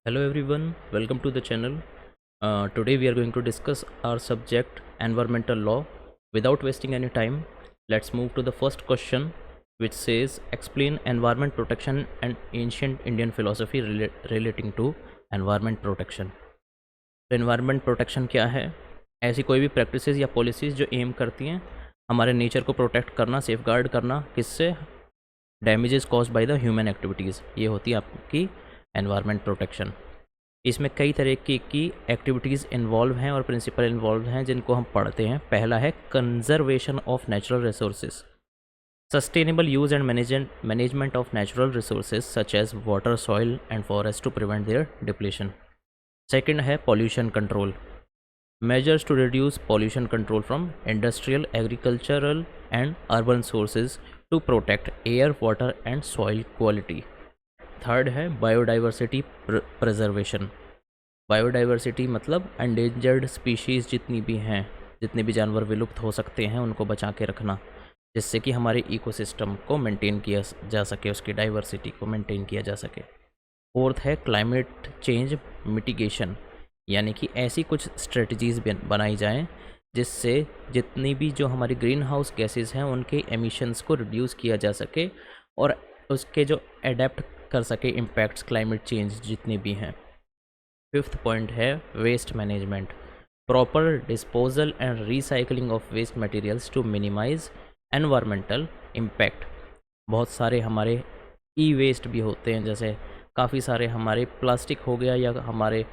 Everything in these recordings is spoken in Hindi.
Hello everyone, welcome to the channel. Today we are going to discuss our subject environmental law. Without wasting any time, let's move to the first question, which says explain environment protection and ancient Indian philosophy relating to environment protection. तो environment protection क्या है? ऐसी कोई भी प्रैक्टिसेस या पॉलिसीज़ जो एम करती हैं हमारे नेचर को प्रोटेक्ट करना, सेफगार्ड करना, किससे? Damages caused by the human activities, ये होती है आपकी एनवायरनमेंट प्रोटेक्शन। इसमें कई तरह की एक्टिविटीज़ इन्वॉल्व हैं और प्रिंसिपल इन्वॉल्व हैं जिनको हम पढ़ते हैं। पहला है conservation of natural resources, sustainable use and management of natural resources such as water, soil and forest to prevent their depletion. Second है pollution control, measures to reduce pollution control from industrial, agricultural and urban sources to protect air, water and soil quality. Third है बायोडाइवर्सिटी प्रिजर्वेशन। बायोडाइवर्सिटी मतलब एंडेंजर्ड स्पीशीज़ जितनी भी हैं, जितने भी जानवर विलुप्त हो सकते हैं उनको बचा के रखना, जिससे कि हमारे इकोसिस्टम को मेंटेन किया जा सके, उसकी डाइवर्सिटी को मेंटेन किया जा सके। फोर्थ है क्लाइमेट चेंज मिटिगेशन, यानी कि ऐसी कुछ स्ट्रेटजीज़ बनाई जाएं जिससे जितनी भी जो हमारी ग्रीन हाउस गैसेस हैं उनके एमिशंस को रिड्यूस किया जा सके और उसके जो अडेप्ट कर सके इम्पैक्ट्स क्लाइमेट चेंज जितने भी हैं। फिफ्थ पॉइंट है waste management, proper disposal and recycling of waste materials to minimize environmental impact. बहुत सारे हमारे ई वेस्ट भी होते हैं, जैसे काफ़ी सारे हमारे प्लास्टिक हो गया या हमारे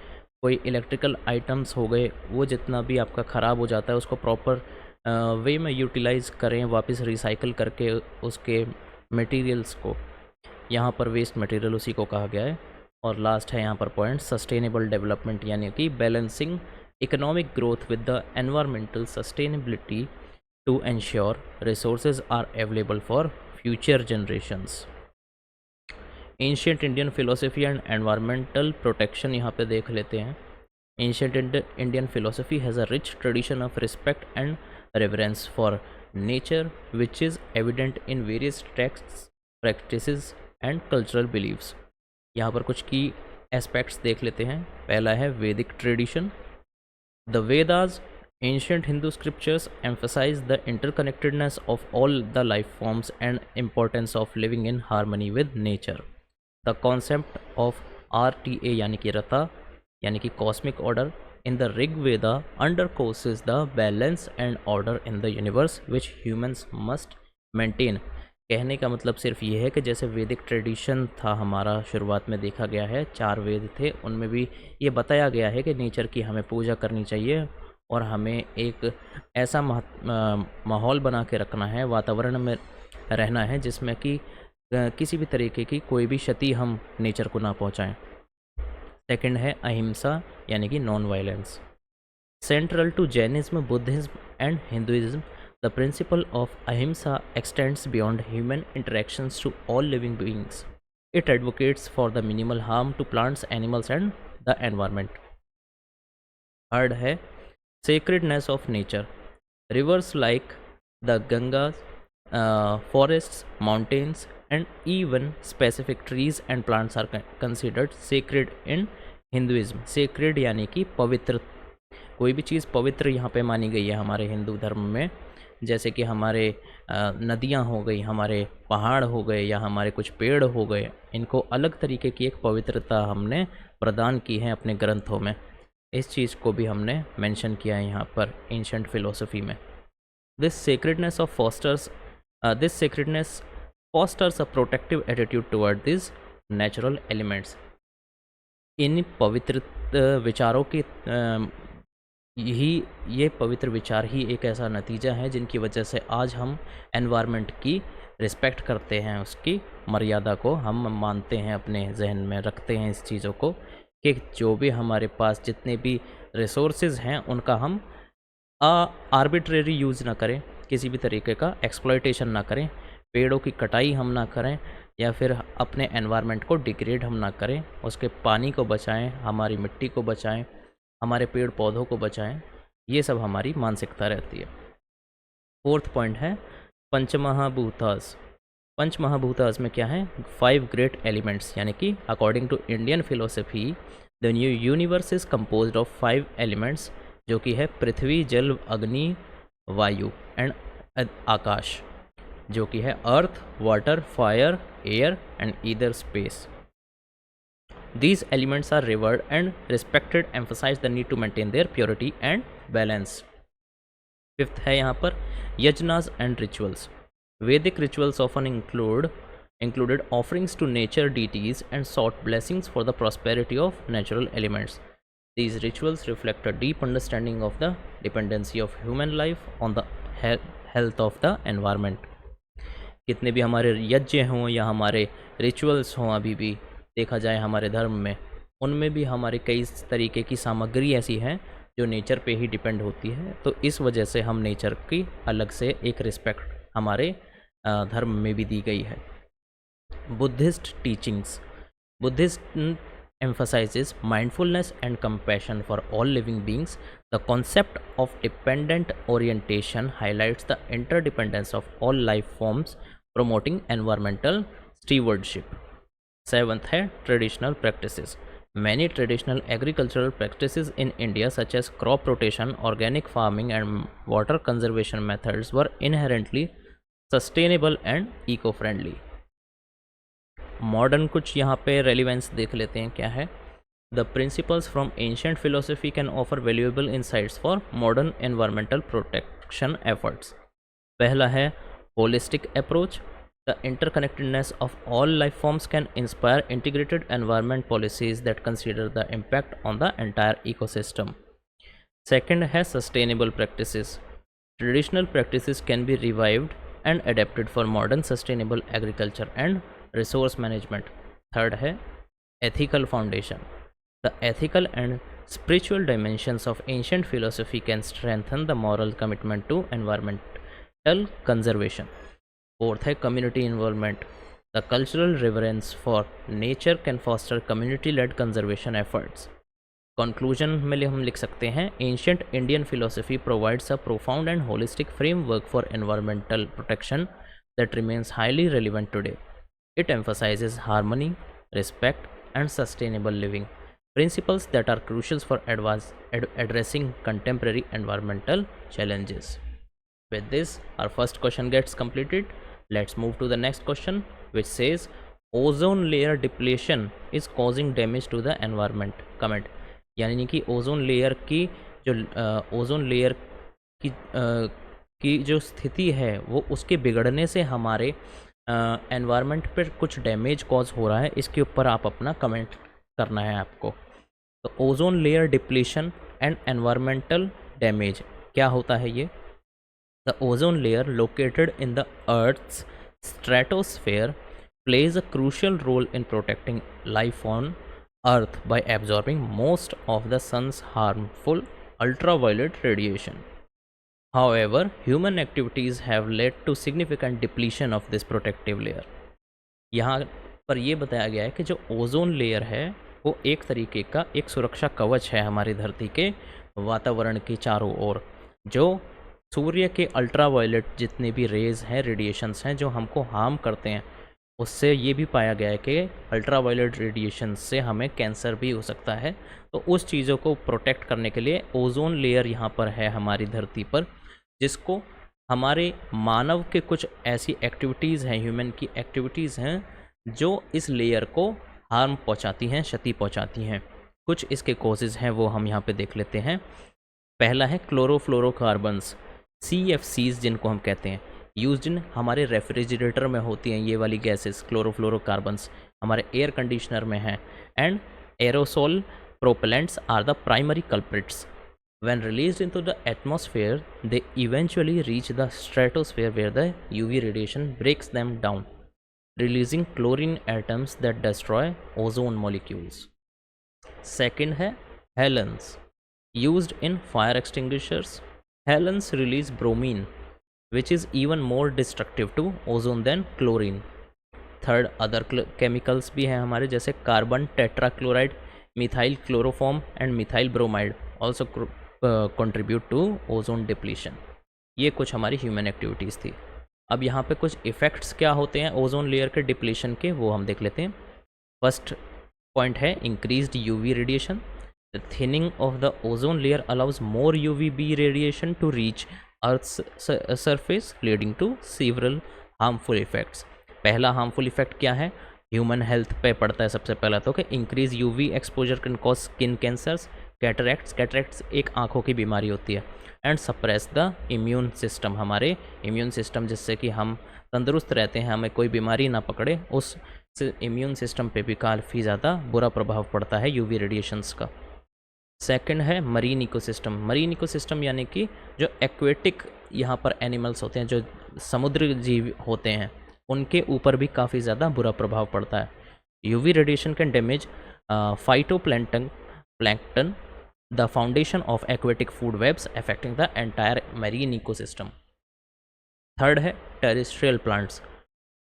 कोई इलेक्ट्रिकल आइटम्स हो गए, वो जितना भी आपका ख़राब हो जाता है उसको प्रॉपर वे में यूटिलाइज़ करें, वापस रिसाइकल करके उसके मटेरियल्स को, यहाँ पर वेस्ट मटेरियल उसी को कहा गया है। और लास्ट है यहाँ पर पॉइंट सस्टेनेबल डेवलपमेंट, यानी कि balancing economic growth with the environmental sustainability to ensure resources are available for future generations. Ancient Indian philosophy and environmental protection यहाँ पे देख लेते हैं। Ancient Indian philosophy has a rich tradition of respect and reverence for nature which is evident in various texts, practices and cultural beliefs. यहाँ पर कुछ की एस्पेक्ट्स देख लेते हैं। पहला है वैदिक tradition. The Vedas, ancient Hindu scriptures emphasize the interconnectedness of all the life forms and importance of living in harmony with nature. The concept of RTA यानी कि रता यानी कि cosmic order in the Rig Veda underscores the balance and order in the universe which humans must maintain. कहने का मतलब सिर्फ ये है कि जैसे वैदिक ट्रेडिशन था हमारा, शुरुआत में देखा गया है 4 वेद थे, उनमें भी ये बताया गया है कि नेचर की हमें पूजा करनी चाहिए और हमें एक ऐसा माहौल बना के रखना है, वातावरण में रहना है जिसमें कि किसी भी तरीके की कोई भी क्षति हम नेचर को ना पहुंचाएं। सेकंड है अहिंसा यानी कि non violence. Central to Jainism, Buddhism and Hinduism, the principle of ahimsa extends beyond human interactions to all living beings. It advocates for the minimal harm to plants, animals and the environment. Third है sacredness of nature. Rivers like the Gangas, forests, mountains, and even specific trees and plants are considered sacred in Hinduism. Sacred यानी कि पवित्र, कोई भी चीज़ पवित्र यहाँ पे मानी गई है हमारे हिंदू धर्म में, जैसे कि हमारे नदियाँ हो गई, हमारे पहाड़ हो गए या हमारे कुछ पेड़ हो गए, इनको अलग तरीके की एक पवित्रता हमने प्रदान की है अपने ग्रंथों में। इस चीज़ को भी हमने मेंशन किया है यहाँ पर एंशिएंट फिलोसफी में। This sacredness fosters a protective attitude toward this natural elements. इन पवित्र विचारों के ये पवित्र विचार ही एक ऐसा नतीजा है जिनकी वजह से आज हम एनवायरनमेंट की रिस्पेक्ट करते हैं, उसकी मर्यादा को हम मानते हैं, अपने जहन में रखते हैं इस चीज़ों को कि जो भी हमारे पास जितने भी रिसोर्सेज हैं उनका हम आर्बिट्रेरी यूज़ ना करें, किसी भी तरीके का एक्सप्लॉयटेशन ना करें, पेड़ों की कटाई हम ना करें या फिर अपने एनवायरनमेंट को डिग्रेड हम ना करें, उसके पानी को बचाएं, हमारी मिट्टी को बचाएं, हमारे पेड़ पौधों को बचाएं। ये सब हमारी मानसिकता रहती है। फोर्थ पॉइंट है पंचमहाभूतास, पंच महाभूतास में क्या है, 5 ग्रेट एलिमेंट्स, यानी कि according to Indian philosophy the new universe is composed of 5 elements, जो कि है पृथ्वी, जल, अग्नि, वायु एंड आकाश, जो कि है earth, water, fire, air and ether space. These elements are revered and respected, emphasize the need to maintain their purity and balance. Fifth है यहाँ पर यजनास एंड रिचुअल्स. वैदिक rituals often included offerings to nature deities and sought blessings for the prosperity of natural elements. These rituals reflect a deep understanding of the dependency of human life on the health of the environment. कितने भी हमारे यज्ञ हों या हमारे रिचुअल्स हों, अभी भी देखा जाए हमारे धर्म में, उनमें भी हमारे कई तरीके की सामग्री ऐसी हैं जो नेचर पे ही डिपेंड होती है. तो इस वजह से हम नेचर की अलग से एक रिस्पेक्ट हमारे धर्म में भी दी गई है. Buddhist teachings. Buddhist emphasizes mindfulness and compassion for all living beings. The concept of dependent orientation highlights the interdependence of all life forms, promoting environmental stewardship. Seventh है traditional practices. Many traditional agricultural practices in India, such as crop rotation, organic farming, and water conservation methods, were inherently sustainable and eco-friendly. Modern कुछ यहाँ पे रेलिवेंस देख लेते हैं क्या है. The principles from ancient philosophy can offer valuable insights for modern environmental protection efforts. पहला है holistic approach. The interconnectedness of all life forms can inspire integrated environment policies that consider the impact on the entire ecosystem. Second है sustainable practices. Traditional practices can be revived and adapted for modern sustainable agriculture and resource management. Third है ethical foundation. The ethical and spiritual dimensions of ancient philosophy can strengthen the moral commitment to environmental conservation. Fourth है community involvement. The cultural reverence for nature can foster community-led conservation efforts. Conclusion में हम लिख सकते हैं, ancient Indian philosophy provides a profound and holistic framework for environmental protection that remains highly relevant today. It emphasizes harmony, respect and sustainable living, principles that are crucial for addressing contemporary environmental challenges. With this, our first question gets completed. Let's move to the next question, which says ozone layer depletion is causing damage to the environment. Comment. यानी कि ओजोन लेयर की जो ओजोन लेयर की जो स्थिति है वो उसके बिगड़ने से हमारे एनवायरनमेंट पर कुछ डैमेज कॉज हो रहा है. इसके ऊपर आप अपना कमेंट करना है आपको. तो ozone layer depletion and environmental damage क्या होता है ये. The ozone layer located in the earth's stratosphere plays a crucial role in protecting life on Earth by absorbing most of the sun's harmful ultraviolet radiation. However, human activities have led to significant depletion of this protective layer. यहाँ पर ये बताया गया है कि जो ओजोन लेयर है वो एक तरीके का एक सुरक्षा कवच है हमारी धरती के वातावरण के चारों ओर. जो सूर्य के अल्ट्रावायलेट जितने भी रेज हैं, रेडिएशंस हैं जो हमको हार्म करते हैं, उससे ये भी पाया गया है कि अल्ट्रावायलेट रेडिएशन से हमें कैंसर भी हो सकता है. तो उस चीज़ों को प्रोटेक्ट करने के लिए ओजोन लेयर यहाँ पर है हमारी धरती पर, जिसको हमारे मानव के कुछ ऐसी एक्टिविटीज़ हैं, ह्यूमन की एक्टिविटीज़ हैं जो इस लेयर को हार्म पहुँचाती हैं, क्षति पहुँचाती हैं. कुछ इसके कॉजेज़ हैं वो हम यहाँ पे देख लेते हैं. पहला है क्लोरोफ्लोरोकार्बन्स, CFCs जिनको हम कहते हैं, यूज्ड इन हमारे रेफ्रिजरेटर में होती हैं ये वाली गैसेस. क्लोरोफ्लोरोकार्बन्स हमारे एयर कंडीशनर में हैं. And aerosol propellants are the primary culprits. When released into the atmosphere they eventually reach the stratosphere where the UV radiation breaks them down, releasing chlorine atoms that destroy ozone molecules. Second है halons, used in fire extinguishers. Halons release bromine which is even more destructive to ozone than chlorine. Third other chemicals भी हैं हमारे, जैसे carbon tetrachloride, methyl chloroform and methyl bromide also contribute to ozone depletion. ये कुछ हमारी ह्यूमन एक्टिविटीज़ थी. अब यहाँ पे कुछ इफ़ेक्ट्स क्या होते हैं ओजोन लेयर के डिप्लीशन के, वो हम देख लेते हैं। फर्स्ट पॉइंट है increased UV radiation. The thinning of the ozone layer allows more UVB radiation to reach earth's surface leading to several harmful effects. पहला हार्मफुल इफेक्ट क्या है, ह्यूमन हेल्थ पे पड़ता है सबसे पहला तो कि increase UV exposure can cause skin cancers, cataracts एक आंखों की बीमारी होती है, and suppress the immune system, हमारे इम्यून सिस्टम जिससे कि हम तंदुरुस्त रहते हैं, हमें कोई बीमारी ना पकड़े, उस इम्यून सिस्टम पे भी काफ़ी ज़्यादा बुरा प्रभाव पड़ता है यूवी रेडिएशंस का। सेकंड है मरीन इकोसिस्टम। मरीन इकोसिस्टम यानी कि जो एक्वेटिक यहाँ पर एनिमल्स होते हैं, जो समुद्री जीव होते हैं, उनके ऊपर भी काफ़ी ज़्यादा बुरा प्रभाव पड़ता है। UV radiation can damage plankton, the foundation of aquatic food webs, affecting the entire marine ecosystem. Third है terrestrial plants.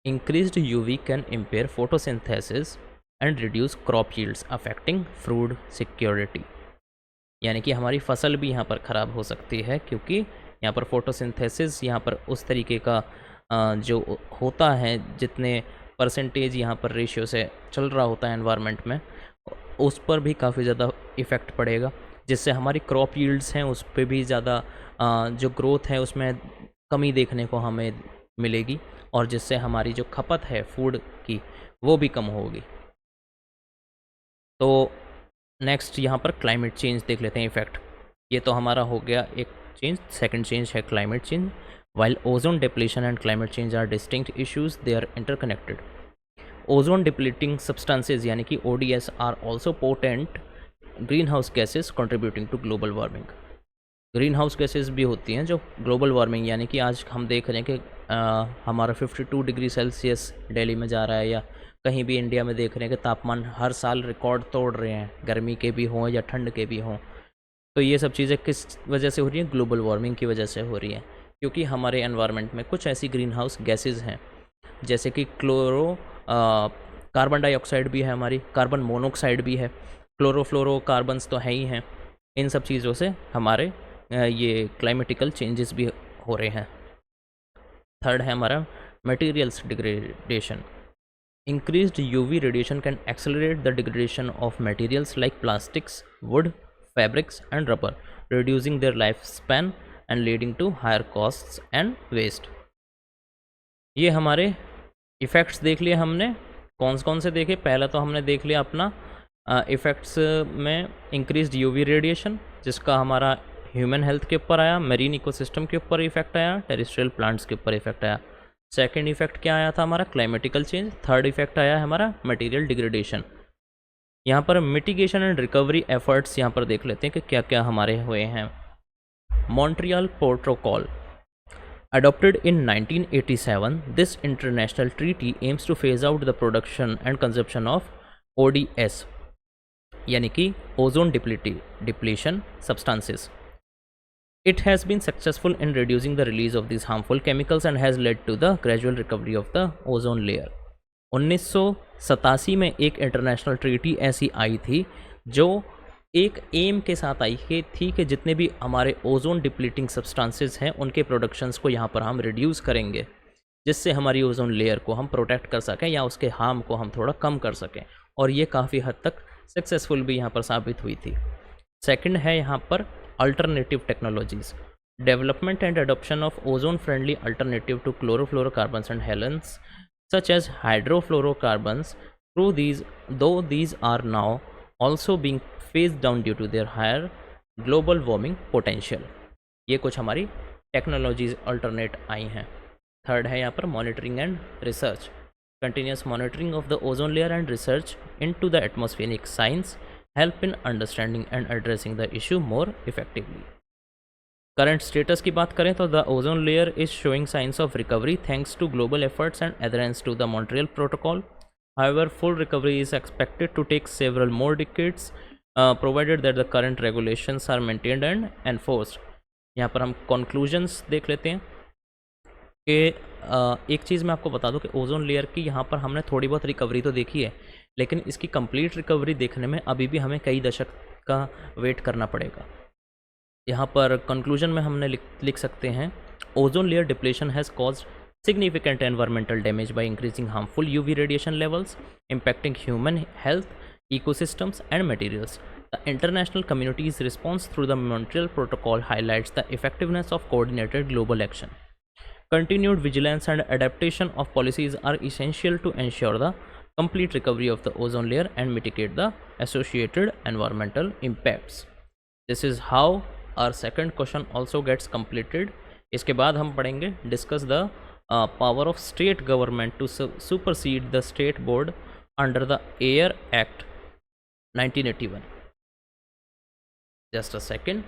Increased UV can impair photosynthesis and reduce crop yields, affecting food security. यानी कि हमारी फसल भी यहाँ पर ख़राब हो सकती है, क्योंकि यहाँ पर फोटोसिंथेसिस यहाँ पर उस तरीके का जो होता है, जितने परसेंटेज यहाँ पर रेशियो से चल रहा होता है एनवायरनमेंट में, उस पर भी काफ़ी ज़्यादा इफ़ेक्ट पड़ेगा, जिससे हमारी क्रॉप यील्ड्स हैं उस पर भी ज़्यादा जो ग्रोथ है उसमें कमी देखने को हमें मिलेगी, और जिससे हमारी जो खपत है फूड की वो भी कम होगी। तो नेक्स्ट यहाँ पर क्लाइमेट चेंज देख लेते हैं इफेक्ट। ये तो हमारा हो गया एक चेंज। सेकंड चेंज है climate change. While ozone depletion and climate change are distinct issues, they are interconnected. Ozone depleting substances यानी कि ODS are also potent green house gases contributing to global warming. Green house gases भी होती हैं जो ग्लोबल वार्मिंग, यानी कि आज हम देख रहे हैं कि हमारा 52 डिग्री सेल्सियस दिल्ली में जा रहा है, या कहीं भी इंडिया में देख रहे हैं कि तापमान हर साल रिकॉर्ड तोड़ रहे हैं, गर्मी के भी हों या ठंड के भी हों। तो ये सब चीज़ें किस वजह से हो रही हैं, ग्लोबल वार्मिंग की वजह से हो रही हैं, क्योंकि हमारे एनवायरनमेंट में कुछ ऐसी ग्रीन हाउस गैसेज हैं जैसे कि कार्बन डाइऑक्साइड भी है, हमारी कार्बन मोनोऑक्साइड भी है, क्लोरोफ्लोरोकार्बन्स तो है ही हैं। इन सब चीज़ों से हमारे ये क्लाइमेटिकल चेंजेस भी हो रहे हैं। थर्ड है हमारा materials degradation. Increased UV radiation can accelerate the degradation of materials like plastics, wood, fabrics and rubber, reducing their life span and leading to higher costs and waste. ये हमारे इफ़ेक्ट्स देख लिए हमने। कौन से देखे, पहला तो हमने देख लिया अपना इफ़ेक्ट्स में इंक्रीज्ड यूवी रेडिएशन, जिसका हमारा ह्यूमन हेल्थ के ऊपर आया, मरीन इकोसिस्टम के ऊपर इफेक्ट आया, टेरेस्ट्रियल प्लांट्स के ऊपर इफेक्ट आया। सेकंड इफेक्ट क्या आया था हमारा, क्लाइमेटिकल चेंज। थर्ड इफेक्ट आया है हमारा मटेरियल डिग्रेडेशन। यहाँ पर मिटिगेशन एंड रिकवरी एफर्ट्स यहाँ पर देख लेते हैं कि क्या क्या हमारे हुए हैं। Montreal protocol adopted in 1987, this international treaty aims to phase out the production and consumption of ODS, यानी कि ozone depletion substances. It has been successful in reducing the release of these harmful chemicals and has led to the gradual recovery of the ozone layer. 1987 में एक इंटरनेशनल ट्रीटी ऐसी आई थी जो एक एम के साथ आई थी कि जितने भी हमारे ओजोन डिप्लीटिंग सब्सटेंसेस हैं उनके प्रोडक्शंस को यहाँ पर हम रिड्यूस करेंगे, जिससे हमारी ओजोन लेयर को हम प्रोटेक्ट कर सकें या उसके हार्म को हम थोड़ा कम कर सकें, और ये काफ़ी हद तक सक्सेसफुल भी यहाँ पर साबित हुई थी। सेकंड है यहाँ पर alternative technologies, development and adoption of ozone friendly alternative to chlorofluorocarbons and halons such as hydrofluorocarbons, though these are now also being phased down due to their higher global warming potential. ये कुछ हमारी टेक्नोलॉजीज अल्टरनेट आई हैं। थर्ड है यहाँ पर monitoring and research, continuous monitoring of the ozone layer and research into the atmospheric science help in understanding and addressing the issue more effectively. Current status की बात करें तो the ozone layer is showing science of recovery thanks to global efforts and adherence to the Montreal protocol. However, full recovery is expected to take several more decades, provided that the current regulations are maintained and enforced. यहाँ पर हम conclusions देख लेते हैं कि एक चीज़ मैं आपको बता दूं कि ओजोन लेयर की यहाँ पर हमने थोड़ी बहुत रिकवरी तो देखी है, लेकिन इसकी कंप्लीट रिकवरी देखने में अभी भी हमें कई दशक का वेट करना पड़ेगा। यहाँ पर कंक्लूजन में हमने लिख सकते हैं, ozone layer depletion has caused significant environmental damage by increasing harmful UV radiation levels, impacting human health, ecosystems, and materials. The international community's response through the Montreal Protocol highlights the effectiveness of coordinated global action. Continued vigilance and adaptation of policies are essential to ensure the complete recovery of the ozone layer and mitigate the associated environmental impacts. This is how our second question also gets completed. इसके बाद हम पढ़ेंगे discuss the power of state government to supersede the state board under the Air Act 1981. Just a second.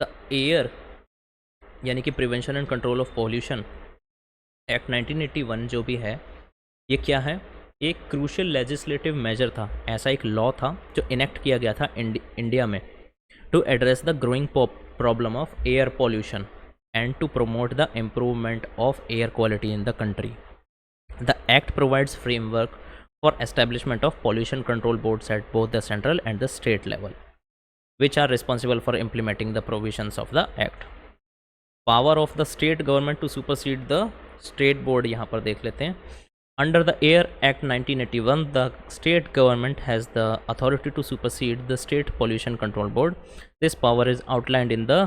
The air यानी कि prevention and control of pollution act 1981 जो भी है, ये क्या है? एक क्रूशियल लेजिस्लेटिव मेजर था, ऐसा एक लॉ था जो इनेक्ट किया गया था इंडिया में to address the growing problem of air pollution and to promote the improvement of air quality in the country. The act provides framework for establishment of pollution control boards at both the central and the state level, which are responsible for implementing the provisions of the act. Power of the state government to supersede the state board यहाँ पर देख लेते हैं. Under the Air Act 1981, the state government has the authority to supersede the state pollution control board. This power is outlined in the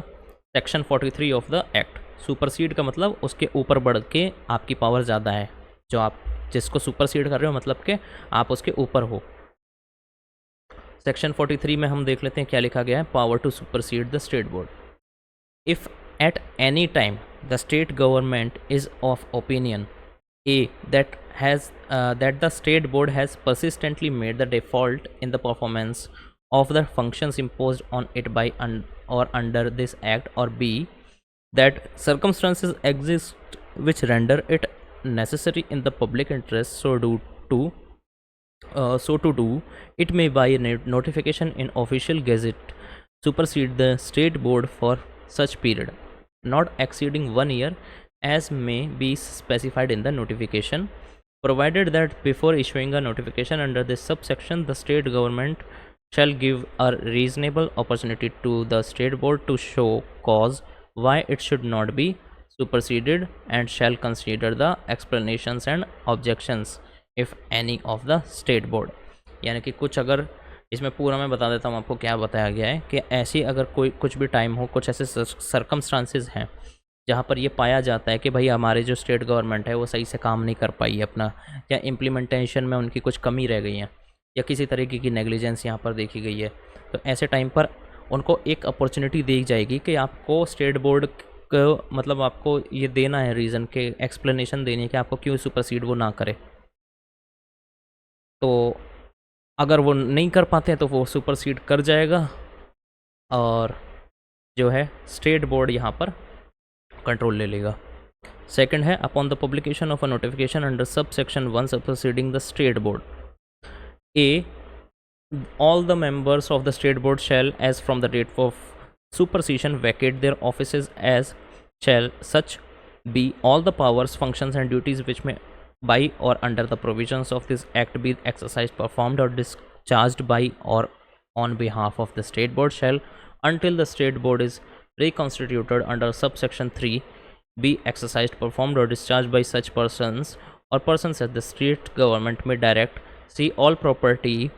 section 43 of the act. Supersede का मतलब उसके ऊपर बढ़ के आपकी पावर ज़्यादा है, जो आप जिसको सुपरसीड कर रहे हो मतलब कि आप उसके ऊपर हो. सेक्शन 43 में हम देख लेते हैं क्या लिखा गया है. Power to supersede the state board. If at any time the state government is of opinion a that the state board has persistently made the default in the performance of the functions imposed on it by or under this act, or b that circumstances exist which render it necessary in the public interest so to do, it may by notification in official gazette supersede the state board for such period, not exceeding 1 year, as may be specified in the notification, provided that before issuing a notification under this subsection, the state government shall give a reasonable opportunity to the state board to show cause why it should not be superseded, and shall consider the explanations and objections if any of the state board. यानी कि कुछ अगर इसमें पूरा मैं बता देता हूँ आपको क्या बताया गया है कि ऐसी अगर कोई कुछ भी टाइम हो, कुछ ऐसे सर्कमस्टांसेस हैं जहाँ पर ये पाया जाता है कि भाई हमारे जो स्टेट गवर्नमेंट है वो सही से काम नहीं कर पाई है अपना, या इम्प्लीमेंटेशन में उनकी कुछ कमी रह गई है, या किसी तरीके की नेग्लिजेंस यहाँ पर देखी गई है, तो ऐसे टाइम पर उनको एक अपॉर्चुनिटी दी जाएगी कि आपको स्टेट बोर्ड को मतलब आपको ये देना है रीज़न के एक्सप्लेनेशन देनी है कि आपको क्यों सुपरसीड वो ना करे. तो अगर वो नहीं कर पाते हैं तो वो सुपरसीड कर जाएगा और जो है स्टेट बोर्ड यहाँ पर कंट्रोल ले लेगा. सेकंड है upon the publication of a notification under sub section 1 superseding the state board, A all the members of the state board shall, as from the date of supersession, vacate their offices, as shall such be all the powers, functions and duties which may by or under the provisions of this act be exercised, performed or discharged by or on behalf of the state board shall, until the state board is reconstituted under subsection 3, be exercised, performed or discharged by such persons or persons as the state government may direct. See all property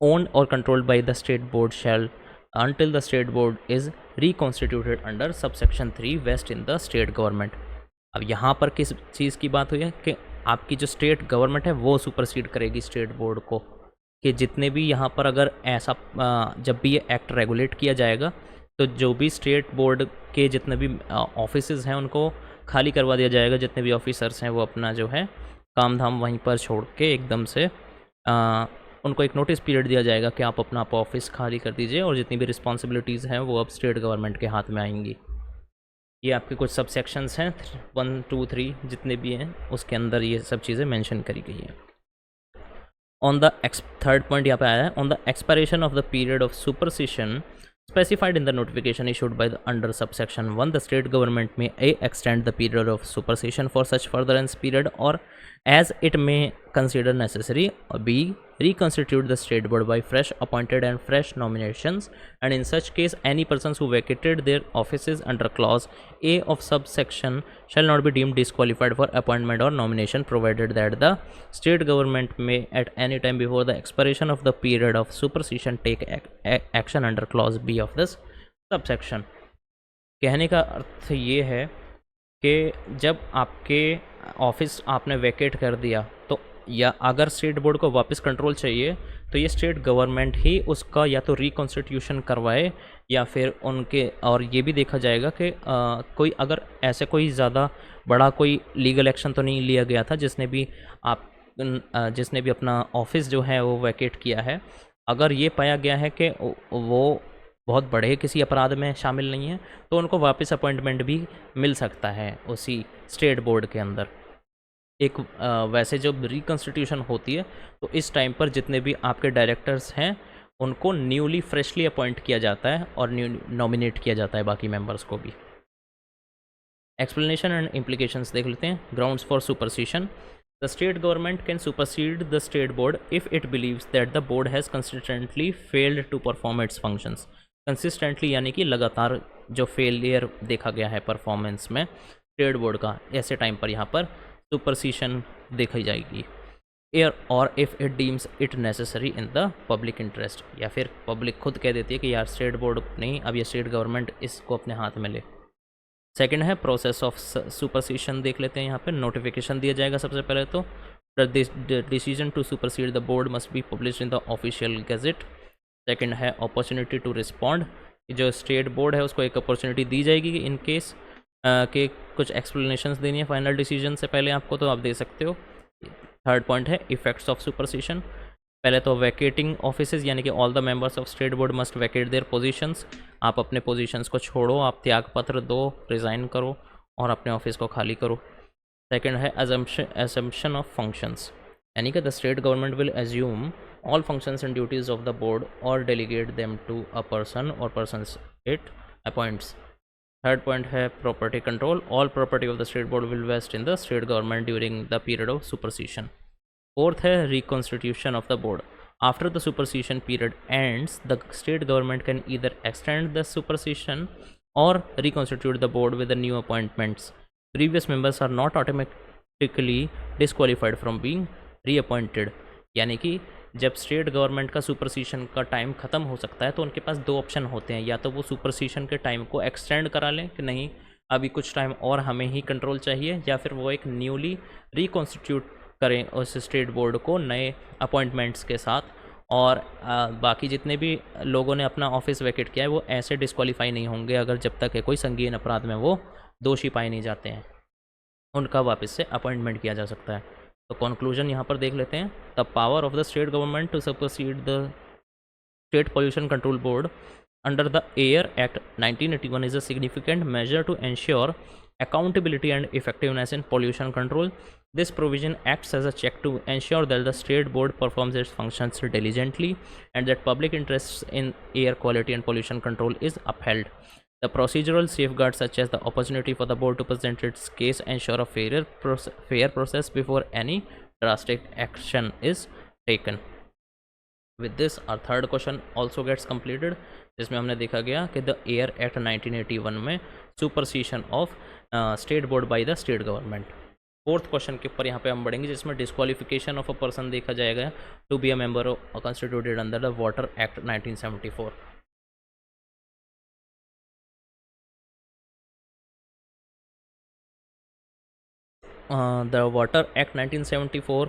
owned or controlled by the state board shall, until the state board is reconstituted under subsection 3 vest in the state government. अब यहाँ पर किस चीज़ की बात हुई है कि आपकी जो स्टेट गवर्नमेंट है वो सुपरसीड करेगी स्टेट बोर्ड को, कि जितने भी यहाँ पर अगर ऐसा जब भी ये एक्ट रेगुलेट किया जाएगा तो जो भी स्टेट बोर्ड के जितने भी ऑफिसेज हैं उनको खाली करवा दिया जाएगा, जितने भी ऑफिसर्स हैं वो अपना जो है काम धाम वहीं पर छोड़ के एकदम से उनको एक नोटिस पीरियड दिया जाएगा कि आप अपना ऑफिस खाली कर दीजिए और जितनी भी रिस्पॉन्सिबिलिटीज़ हैं वो अब स्टेट गवर्नमेंट के हाथ में आएंगी. ये आपके कुछ सब सेक्शंस हैं 1, 2, 3 जितने भी हैं उसके अंदर ये सब चीज़ें मेंशन करी गई हैं. ऑन द थर्ड पॉइंट यहाँ पे आया है, on the expiration of the period of supersession specified in the notification issued by the under subsection 1, the state government may a extend the period of supersession for such furtherance period or as it may consider necessary, or b reconstitute the state board by fresh appointed and fresh nominations, and in such case any persons who vacated their offices under clause A of subsection shall not be deemed disqualified for appointment or nomination, provided that the state government may at any time before the expiration of the period of supersession take action under clause B of this subsection. कहने का अर्थ ये है कि जब आपके ऑफिस आपने वैकेट कर दिया तो या अगर स्टेट बोर्ड को वापस कंट्रोल चाहिए तो ये स्टेट गवर्नमेंट ही उसका या तो रिकॉन्स्टिट्यूशन करवाए या फिर उनके, और ये भी देखा जाएगा कि कोई अगर ऐसे कोई ज़्यादा बड़ा कोई लीगल एक्शन तो नहीं लिया गया था जिसने भी अपना ऑफिस जो है वो वैकेट किया है, अगर ये पाया गया है कि वो बहुत बड़े किसी अपराध में शामिल नहीं है तो उनको वापस अपॉइंटमेंट भी मिल सकता है उसी स्टेट बोर्ड के अंदर। एक वैसे जब रिकॉन्स्टिट्यूशन होती है तो इस टाइम पर जितने भी आपके डायरेक्टर्स हैं उनको न्यूली फ्रेशली अपॉइंट किया जाता है और नॉमिनेट किया जाता है बाकी मेंबर्स को भी। एक्सप्लेनेशन एंड इम्प्लीकेशंस देख लेते हैं। Grounds for supersession. The state government can supersede the state board if it believes that the board has consistently failed to perform its functions. Consistently यानी कि लगातार जो फेलियर देखा गया है परफॉर्मेंस में स्टेट बोर्ड का, ऐसे टाइम पर यहाँ पर सुपरसीशन देखी जाएगी। और if it deems it necessary in the public interest, या फिर पब्लिक खुद कह देती है कि यार स्टेट बोर्ड नहीं, अब ये स्टेट गवर्नमेंट इसको अपने हाथ में ले। सेकंड है प्रोसेस ऑफ सुपरसीशन देख लेते हैं। यहाँ पे नोटिफिकेशन दिया जाएगा सबसे पहले तो the decision to supersede the board must be publish in the official gazette. Second है अपॉर्चुनिटी टू रिस्पॉन्ड, जो स्टेट बोर्ड है उसको एक अपॉर्चुनिटी दी जाएगी कि इन केस के कुछ एक्सप्लेनेशंस देनी है फाइनल डिसीजन से पहले आपको, तो आप दे सकते हो। थर्ड पॉइंट है इफेक्ट्स ऑफ सुपरसीशन। पहले तो वैकेटिंग ऑफिसेज यानी कि all the members of state board must vacate their positions, आप अपने पोजीशंस को छोड़ो, आप त्याग पत्र दो, रिज़ाइन करो और अपने ऑफिस को खाली करो। सेकंड है assumption ऑफ फंक्शंस, यानी कि the state government will assume all functions and duties of the board और delegate them to a person और persons it appoints. Third point है property control, all property of the state board will vest in the state government during the period of supersession. Fourth है reconstitution of the board. After the supersession period ends, the state government can either extend the supersession or reconstitute the board with the new appointments. Previous members are not automatically disqualified from being reappointed. यानी कि जब स्टेट गवर्नमेंट का सुपरसीशन का टाइम ख़त्म हो सकता है तो उनके पास दो ऑप्शन होते हैं, या तो वो सुपरसीशन के टाइम को एक्सटेंड करा लें कि नहीं अभी कुछ टाइम और हमें ही कंट्रोल चाहिए, या फिर वो एक न्यूली रिकॉन्स्टिट्यूट करें उस स्टेट बोर्ड को नए अपॉइंटमेंट्स के साथ। और बाकी जितने भी लोगों ने अपना ऑफिस वैकेट किया है वो ऐसे डिस्क्वालीफाई नहीं होंगे अगर जब तक कोई संगीन अपराध में वो दोषी पाए नहीं जाते हैं, उनका वापस से अपॉइंटमेंट किया जा सकता है। तो कंक्लूजन यहाँ पर देख लेते हैं। The power of the state government to supersede the state pollution control board under the air act 1981 is a significant measure to ensure accountability and effectiveness in pollution control. This provision acts as a check to ensure that the state board performs its functions diligently and that public interests in air quality and pollution control is upheld. The procedural safeguards such as the opportunity for the board to present its case ensure a fair process before any drastic action is taken. With this our third question also gets completed, जिसमें हमने देखा गया कि द एयर एक्ट 1981 में supersession of state board by the state government. Fourth question के ऊपर यहाँ पे हम बढ़ेंगे जिसमें डिस्क्वालिफिकेशन ऑफ अ पर्सन देखा जाएगा to be a member of constituted under the water act 1974। The Water Act 1974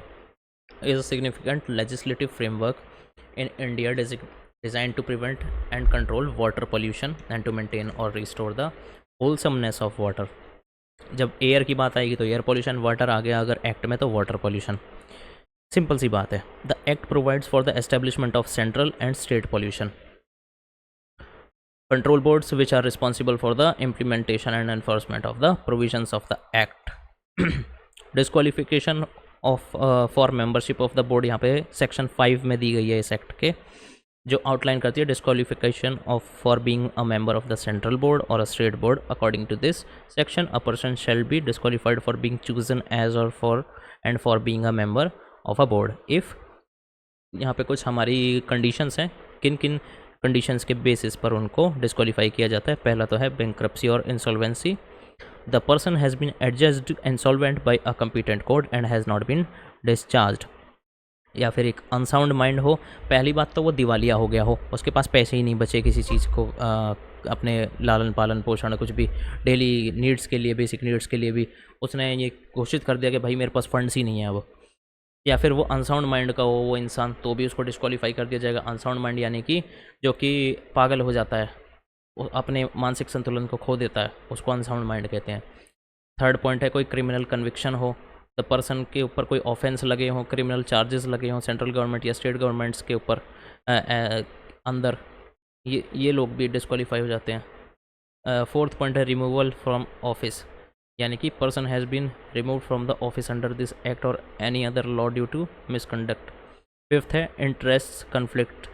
is a significant legislative framework in India designed to prevent and control water pollution and to maintain or restore the wholesomeness of water. जब एयर की बात आएगी तो एयर पोल्यूशन, वाटर आ गया अगर एक्ट में तो वाटर पोल्यूशन। सिंपल सी बात है। The act provides for the establishment of central and state pollution control boards which are responsible for the implementation and enforcement of the provisions of the act. Disqualification of for membership of the board यहाँ पे सेक्शन 5 में दी गई है इस एक्ट के, जो आउटलाइन करती है disqualification of for being a member of the central board और a state board. According to this section a person shall be disqualified for being chosen as और for being a member of a board if यहाँ पे कुछ हमारी कंडीशंस हैं, किन किन कंडीशंस के बेसिस पर उनको डिस्क्वालीफाई किया जाता है। पहला तो है बैंक्रप्सी और insolvency. The person has been adjudged insolvent by a competent court and has not been discharged. या फिर एक अनसाउंड माइंड हो। पहली बात तो वो दिवालिया हो गया हो, उसके पास पैसे ही नहीं बचे किसी चीज़ को अपने लालन पालन पोषण कुछ भी डेली नीड्स के लिए, बेसिक नीड्स के लिए भी उसने ये घोषित कर दिया कि भाई मेरे पास फंड्स ही नहीं है अब। या फिर वो अनसाउंड माइंड का हो वो इंसान, तो भी उसको डिस्क्वालीफाई कर दिया जाएगा। अनसाउंड माइंड यानी कि जो कि पागल हो जाता है, वो अपने मानसिक संतुलन को खो देता है, उसको अनसाउंड माइंड कहते हैं। थर्ड पॉइंट है कोई क्रिमिनल कन्विक्शन हो, द पर्सन के ऊपर कोई ऑफेंस लगे हों, क्रिमिनल चार्जेस लगे हों सेंट्रल गवर्नमेंट या स्टेट गवर्नमेंट्स के ऊपर अंदर, ये लोग भी डिस्क्वालीफाई हो जाते हैं। फोर्थ पॉइंट है रिमूवल फ्रॉम ऑफिस, यानी कि person has been remove from the office under this act और any other law due to misconduct. Fifth है interest conflict,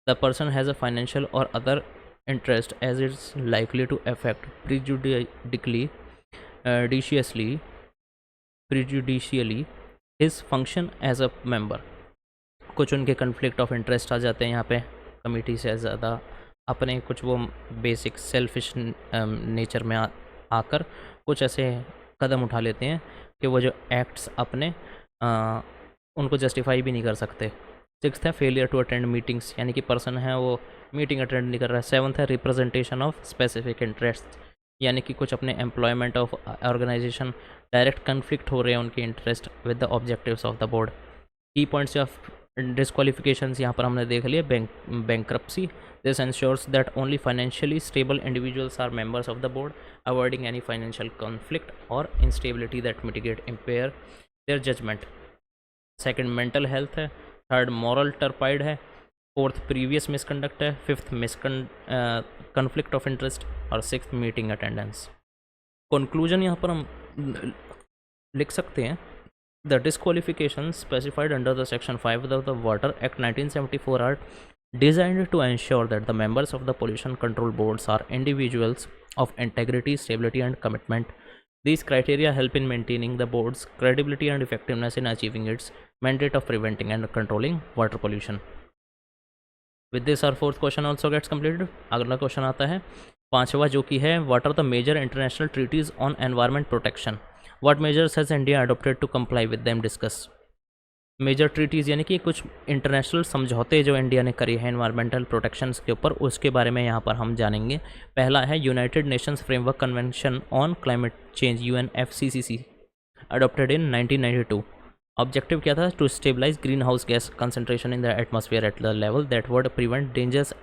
the person has a financial और other interest as it's likely to affect prejudicially his function as a member। कुछ उनके कन्फ्लिक्ट ऑफ इंटरेस्ट आ जाते हैं यहाँ पे कमिटी से ज़्यादा, अपने कुछ वो बेसिक सेल्फिश नेचर में आकर कुछ ऐसे कदम उठा लेते हैं कि वो जो एक्ट्स अपने उनको जस्टिफाई भी नहीं कर सकते। सिक्स्थ है फेलियर टू अटेंड मीटिंग्स, यानी कि पर्सन है वो मीटिंग अटेंड नहीं कर रहा है। सेवन्थ है रिप्रेजेंटेशन ऑफ स्पेसिफिक इंटरेस्ट, यानी कि कुछ अपने employment of organisation direct conflict हो रहे हैं उनके interest with the objectives of the board. Key points of disqualifications यहाँ पर हमने देख लिया। Bankruptcy, this ensures that only financially stable individuals are members of the board, avoiding any financial conflict और instability that mitigate impair their judgment. Second mental health है। थर्ड मॉरल टर्पाइड है। फोर्थ प्रीवियस मिसकंडक्ट है। फिफ्थ कन्फ्लिक्ट ऑफ इंटरेस्ट और सिक्स्थ मीटिंग अटेंडेंस। कंक्लूजन यहाँ पर हम लिख सकते हैं, the disqualification specified under the section 5 of the Water Act 1974 are designed to ensure that the members of the pollution control boards are individuals of integrity, stability and commitment. These criteria help in maintaining the board's credibility and effectiveness in achieving its mandate of preventing and controlling water pollution. With this our fourth question also gets completed. अगला क्वेश्चन आता है पांचवा, जो कि है what are the major international treaties on environment protection, what measures has India adopted to comply with them, discuss. Major treaties यानी कि कुछ इंटरनेशनल समझौते जो इंडिया ने करे हैं एनवायरमेंटल प्रोटेक्शंस के ऊपर, उसके बारे में यहाँ पर हम जानेंगे। पहला है United Nations framework convention on climate change UNFCCC adopted in 1992। Objective क्या था? To stabilize green house gas concentration in the atmosphere at the level that would prevent dangerous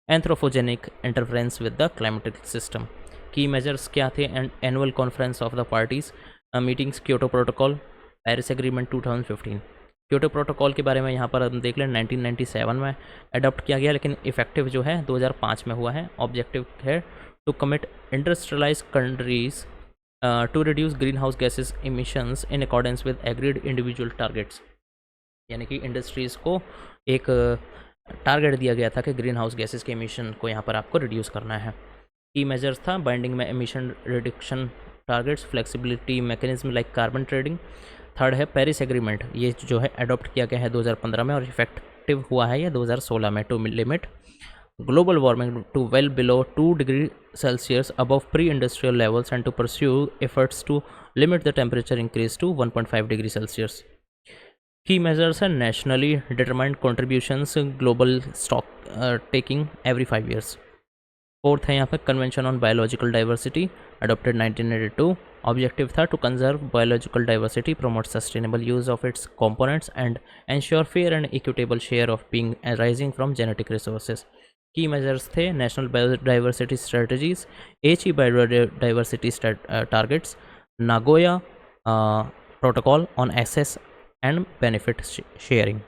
anthropogenic interference with the climatic system. Key measures क्या थे? And annual conference of the parties meetings, Kyoto protocol, Paris agreement 2015। Kyoto protocol के बारे में यहाँ पर हम देख लें 1997 में अडॉप्ट किया गया, लेकिन इफेक्टिव जो है 2005 में हुआ है। ऑब्जेक्टिव है to commit industrialize countries to reduce green house gases emissions in accordance with agreed individual targets, यानी कि इंडस्ट्रीज़ को एक टारगेट दिया गया था कि ग्रीन हाउस गैसेज के इमिशन को यहाँ पर आपको रिड्यूस करना है। की मेजर्स था बाइंडिंग में emission reduction targets, flexibility mechanism like carbon trading. Third है पेरिस एग्रीमेंट, ये जो है अडॉप्ट किया गया है 2015 में और इफेक्टिव हुआ है ये 2016 में, to limit global warming to well below 2 degree Celsius above pre industrial levels and to pursue efforts to limit the temperature increase to 1.5 degree Celsius. Key measures है nationally determined contributions, global stock taking every 5 years. Fourth है यहाँ पर convention on biological diversity adopted 1982। Objective था to conserve biological diversity, promote sustainable use of its components and ensure fair and equitable share of being arising from genetic resources. Key measures थे national biodiversity strategies, HE biodiversity targets, Nagoya protocol on access and benefit sharing.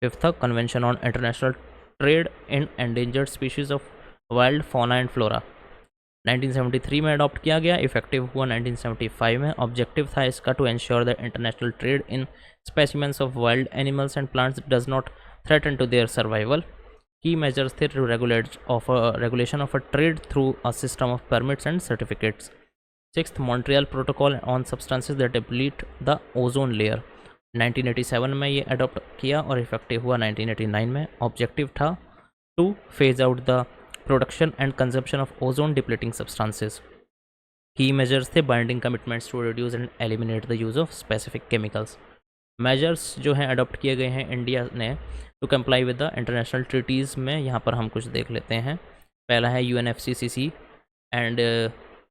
Fifth था convention on international trade in endangered species of wild fauna and flora 1973 में अडॉप्ट किया गया, इफेक्टिव हुआ 1975 में। ऑब्जेक्टिव था इसका to ensure the international trade in specimens of wild animals and plants does not threaten to their survival. Key measures थे to regulation of a trade through a system of permits and certificates. Sixth Montreal protocol on substances that deplete the ozone layer 1987 में ये अडॉप्ट किया और इफेक्टिव हुआ 1989 में। ऑब्जेक्टिव था to phase out the production and consumption of ozone depleting substances. Key measures थे binding commitments to reduce and eliminate the use of specific chemicals. Measures जो हैं अडॉप्ट किए गए हैं इंडिया ने to comply with the international treaties में, यहाँ पर हम कुछ देख लेते हैं। पहला है UNFCCC एंड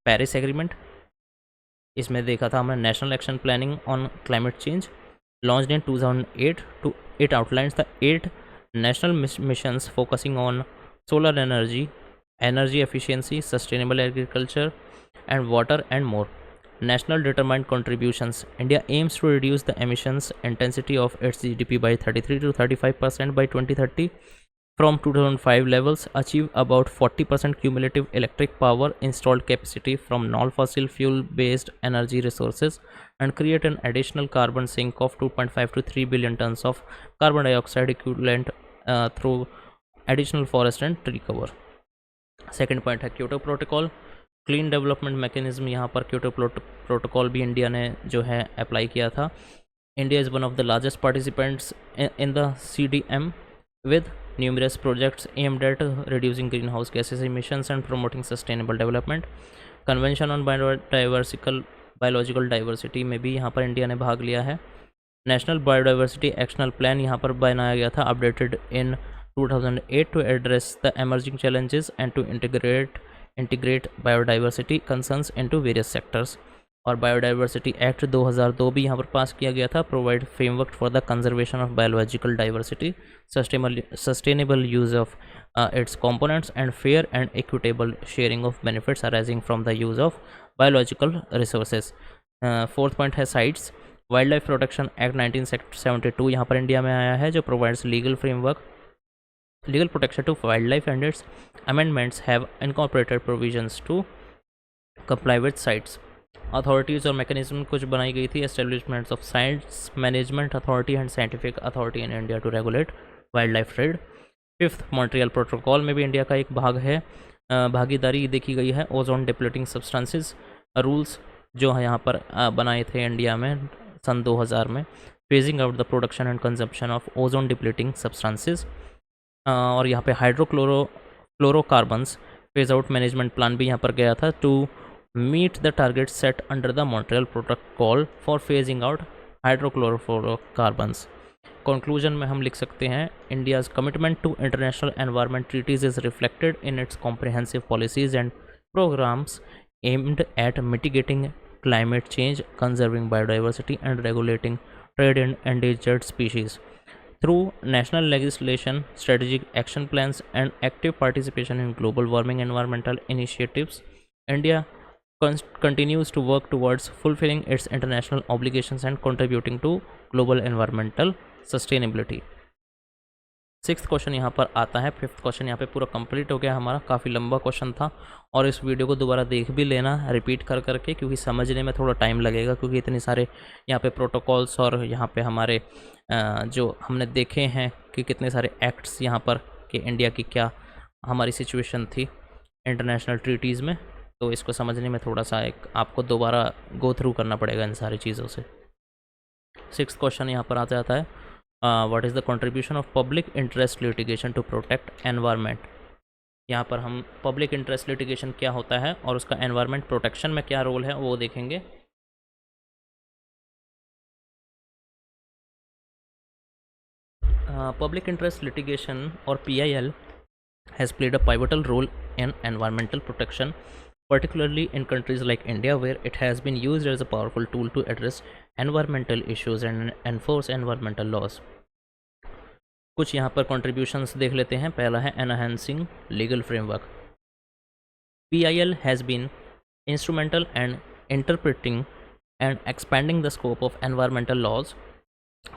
पेरिस एग्रीमेंट। इसमें देखा था हमने national action planning on climate change launched in 2008 to it outlines the 8 national missions focusing on solar energy, energy efficiency, sustainable agriculture and water and more. National determined contributions. India aims to reduce the emissions intensity of its GDP by 33 to 35% by 2030 from 2005 levels, achieve about 40% cumulative electric power installed capacity from non-fossil fuel-based energy resources, and create an additional carbon sink of 2.5 to 3 billion tons of carbon dioxide equivalent through additional forest and tree cover. Second point है Kyoto protocol, clean development mechanism. यहाँ पर क्योटो प्रोटोकॉल भी इंडिया ने जो है अप्लाई किया था। India is one of the largest participants in the CDM with numerous projects aimed at reducing greenhouse gases emissions and promoting sustainable development. Convention on biological diversity में भी यहाँ पर इंडिया ने भाग लिया है। नेशनल बायोडाइवर्सिटी एक्शनल प्लान यहाँ पर बनाया गया था, updated in 2008 to address the emerging challenges and to integrate biodiversity concerns into various sectors. और बायोडाइवर्सिटी एक्ट 2002 भी यहाँ पर पास किया गया था, provide framework for the conservation of biological diversity, sustainable use of its components and fair and equitable sharing of benefits arising from the use of biological resources. Fourth point है CITES. Wild life protection act 1972 यहाँ पर इंडिया में आया है, जो provides legal framework legal protection to wildlife, and its amendments have incorporated provisions to comply with sites. Authorities और मैकेनिज्म कुछ बनाई गई थी, establishments of science management authority and scientific authority in India to regulate wild life trade. Fifth, Montreal protocol में भी इंडिया का एक भाग है, भागीदारी देखी गई है। ओजोन डिप्लीटिंग सब्सटेंसेस रूल्स जो है यहाँ पर बनाए थे इंडिया में सन 2000 में, phasing out the production and consumption of ozone depleting substances. और यहाँ पे fluorocarbons phase out management plan भी यहाँ पर गया था to meet the target set under the Montreal protocol for phasing out hydrochlorofluorocarbons. Conclusion में हम लिख सकते हैं, India's commitment to international environment treaties is reflected in its comprehensive policies and programmes aimed at mitigating climate change, conserving biodiversity and regulating trade in endangered species. Through national legislation, strategic action plans, and active participation in global warming environmental initiatives, India continues to work towards fulfilling its international obligations and contributing to global environmental sustainability. Sixth question यहाँ पर आता है। फिफ्थ क्वेश्चन यहाँ पे पूरा कंप्लीट हो गया हमारा, काफ़ी लंबा क्वेश्चन था और इस वीडियो को दोबारा देख भी लेना रिपीट कर करके, क्योंकि समझने में थोड़ा टाइम लगेगा, क्योंकि इतने सारे यहाँ पे प्रोटोकॉल्स और यहाँ पे हमारे जो हमने देखे हैं कि कितने सारे एक्ट्स यहाँ पर कि इंडिया की क्या हमारी सिचुएशन थी इंटरनेशनल ट्रीटीज़ में, तो इसको समझने में थोड़ा सा एक आपको दोबारा गो थ्रू करना पड़ेगा इन सारी चीज़ों से। सिक्स्थ क्वेश्चन यहाँ पर आ जाता है, what is the contribution of public interest litigation to protect environment। यहाँ पर हम पब्लिक इंटरेस्ट लिटिगेशन क्या होता है और उसका एनवायरनमेंट प्रोटेक्शन में क्या रोल है वो देखेंगे। पब्लिक इंटरेस्ट लिटिगेशन और PIL has played a pivotal role in environmental protection, particularly in countries like India, where it has been used as a powerful tool to address environmental issues and enforce environmental laws। कुछ यहाँ पर contributions देख लेते हैं। पहला है enhancing legal framework। PIL has been instrumental in interpreting and expanding the scope of environmental laws.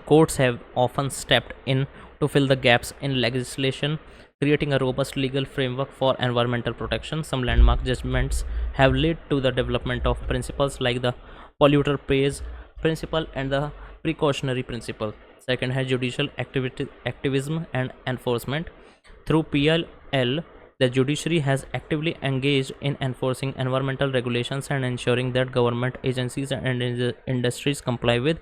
Courts have often stepped in to fill the gaps in legislation, creating a robust legal framework for environmental protection. Some landmark judgments have led to the development of principles like the polluter pays principle and the precautionary principle. Second है judicial activism and enforcement. Through PIL, the judiciary has actively engaged in enforcing environmental regulations and ensuring that government agencies and industries comply with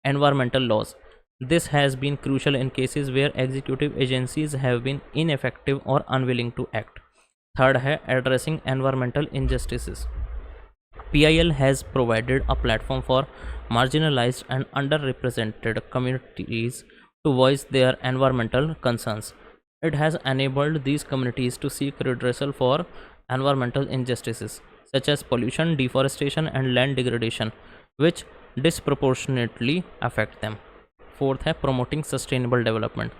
environmental laws. This has been crucial in cases where executive agencies have been ineffective or unwilling to act. Third है addressing environmental injustices. PIL has provided a platform for marginalized and underrepresented communities to voice their environmental concerns. It has enabled these communities to seek redressal for environmental injustices such as pollution, deforestation, and land degradation, which disproportionately affect them. Fourth है promoting sustainable development.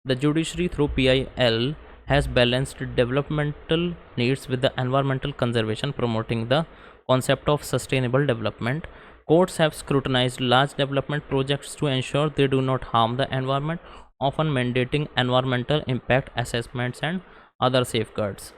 The judiciary through PIL has balanced developmental needs with the environmental conservation, promoting the concept of sustainable development. Courts have scrutinized large development projects to ensure they do not harm the environment, often mandating environmental impact assessments and other safeguards.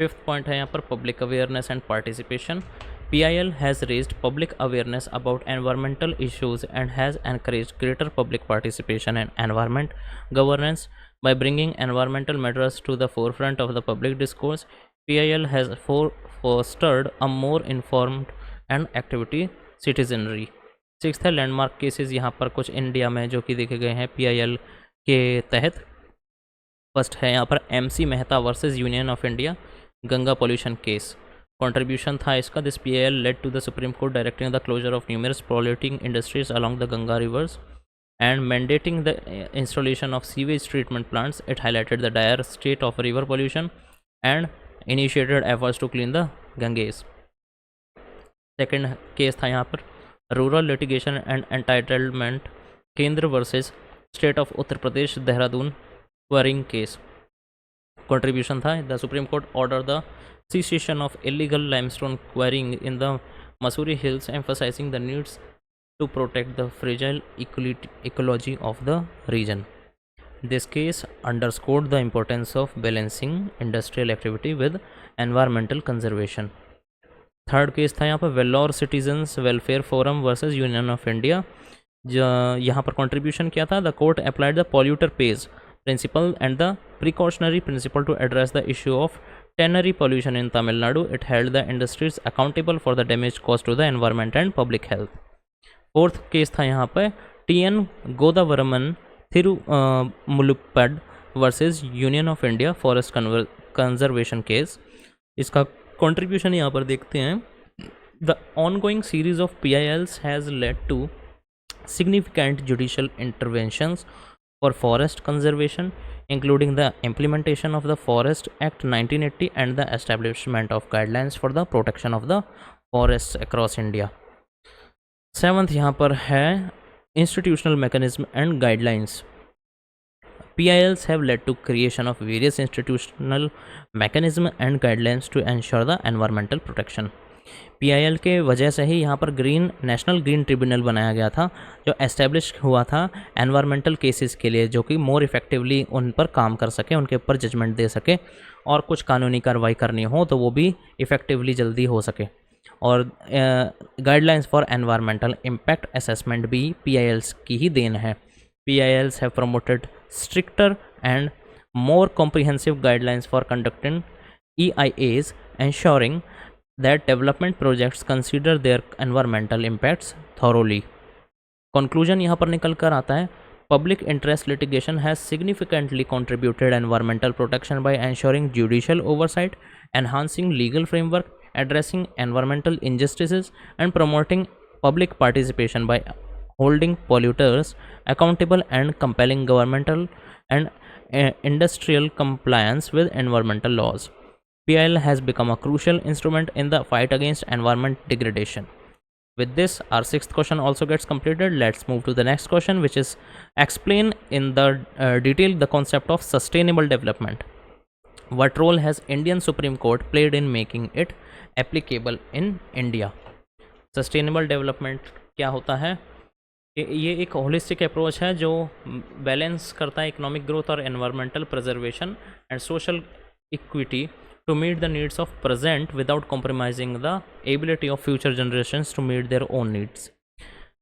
Fifth point है यहाँ पर public awareness and participation. PIL has raised public awareness about environmental issues and has encouraged greater public participation in environment governance by bringing environmental matters to the forefront of the public discourse. PIL has fostered a more informed and activity citizenry. Sixth है लैंडमार्क केसेस, यहाँ पर कुछ इंडिया में जो कि देखे गए हैं PIL के तहत. फर्स्ट है यहाँ पर MC Mehta versus union of India Ganga pollution case. Contribution था इसका, this PIL led to the Supreme Court directing the closure of numerous polluting industries along the Ganga rivers and mandating the installation of sewage treatment plants. It highlighted the dire state of river pollution and initiated efforts to clean the Ganges. Second case था यहाँ पर rural litigation and entitlement Kendra versus state of Uttar Pradesh Dehradun quarrying case. Contribution था, the supreme court order the cessation of illegal limestone quarrying in the Mussoorie Hills, emphasizing the needs to protect the fragile ecology of the region. This case underscored the importance of balancing industrial activity with environmental conservation. Third case था यहाँ पर Vellore citizens welfare forum versus union of India. यहाँ पर कंट्रीब्यूशन क्या था, the court applied the polluter pays principle and the precautionary principle to address the issue of tannery pollution in Tamil Nadu. It held the industries accountable for the damage caused to the environment and public health. Fourth case था यहाँ पर TN Godavarman Thirumulpad versus union of India forest conservation case. इसका कंट्रीब्यूशन यहाँ पर देखते हैं, the ongoing series of PILs has led to significant judicial interventions for forest conservation, including the implementation of the Forest Act 1980 and the establishment of guidelines for the protection of the forests across India. Seventh यहाँ पर है institutional mechanism and guidelines. PILs have led to creation of various institutional mechanism and guidelines to ensure the environmental protection. PIL के वजह से ही यहाँ पर नेशनल ग्रीन ट्रिब्यूनल बनाया गया था, जो एस्टेब्लिश हुआ था एनवायरमेंटल केसेस के लिए, जो कि मोर इफेक्टिवली उन पर काम कर सके, उनके ऊपर जजमेंट दे सके और कुछ कानूनी कार्रवाई करनी हो तो वो भी इफ़ेक्टिवली जल्दी हो सके. और guidelines for environmental impact assessment भी PILs की ही देन है. PILs have promoted stricter and more comprehensive guidelines for conducting EIAs, ensuring that development projects consider their environmental impacts thoroughly. Conclusion यहाँ पर निकल कर आता है, public interest litigation has significantly contributed environmental protection by ensuring judicial oversight, enhancing legal framework, addressing environmental injustices, and promoting public participation by holding polluters accountable and compelling governmental and industrial compliance with environmental laws. PIL has become a crucial instrument in the fight against environment degradation. With this, our sixth question also gets completed. Let's move to the next question, which is explain in the detail the concept of sustainable development. What role has Indian Supreme Court played in making it applicable in India? Sustainable development क्या होता है? ये एक होलिस्टिक अप्रोच है जो बैलेंस करता है इकोनॉमिक ग्रोथ और environmental preservation and social equity to meet the needs of present without compromising the ability of future generations to meet their own needs.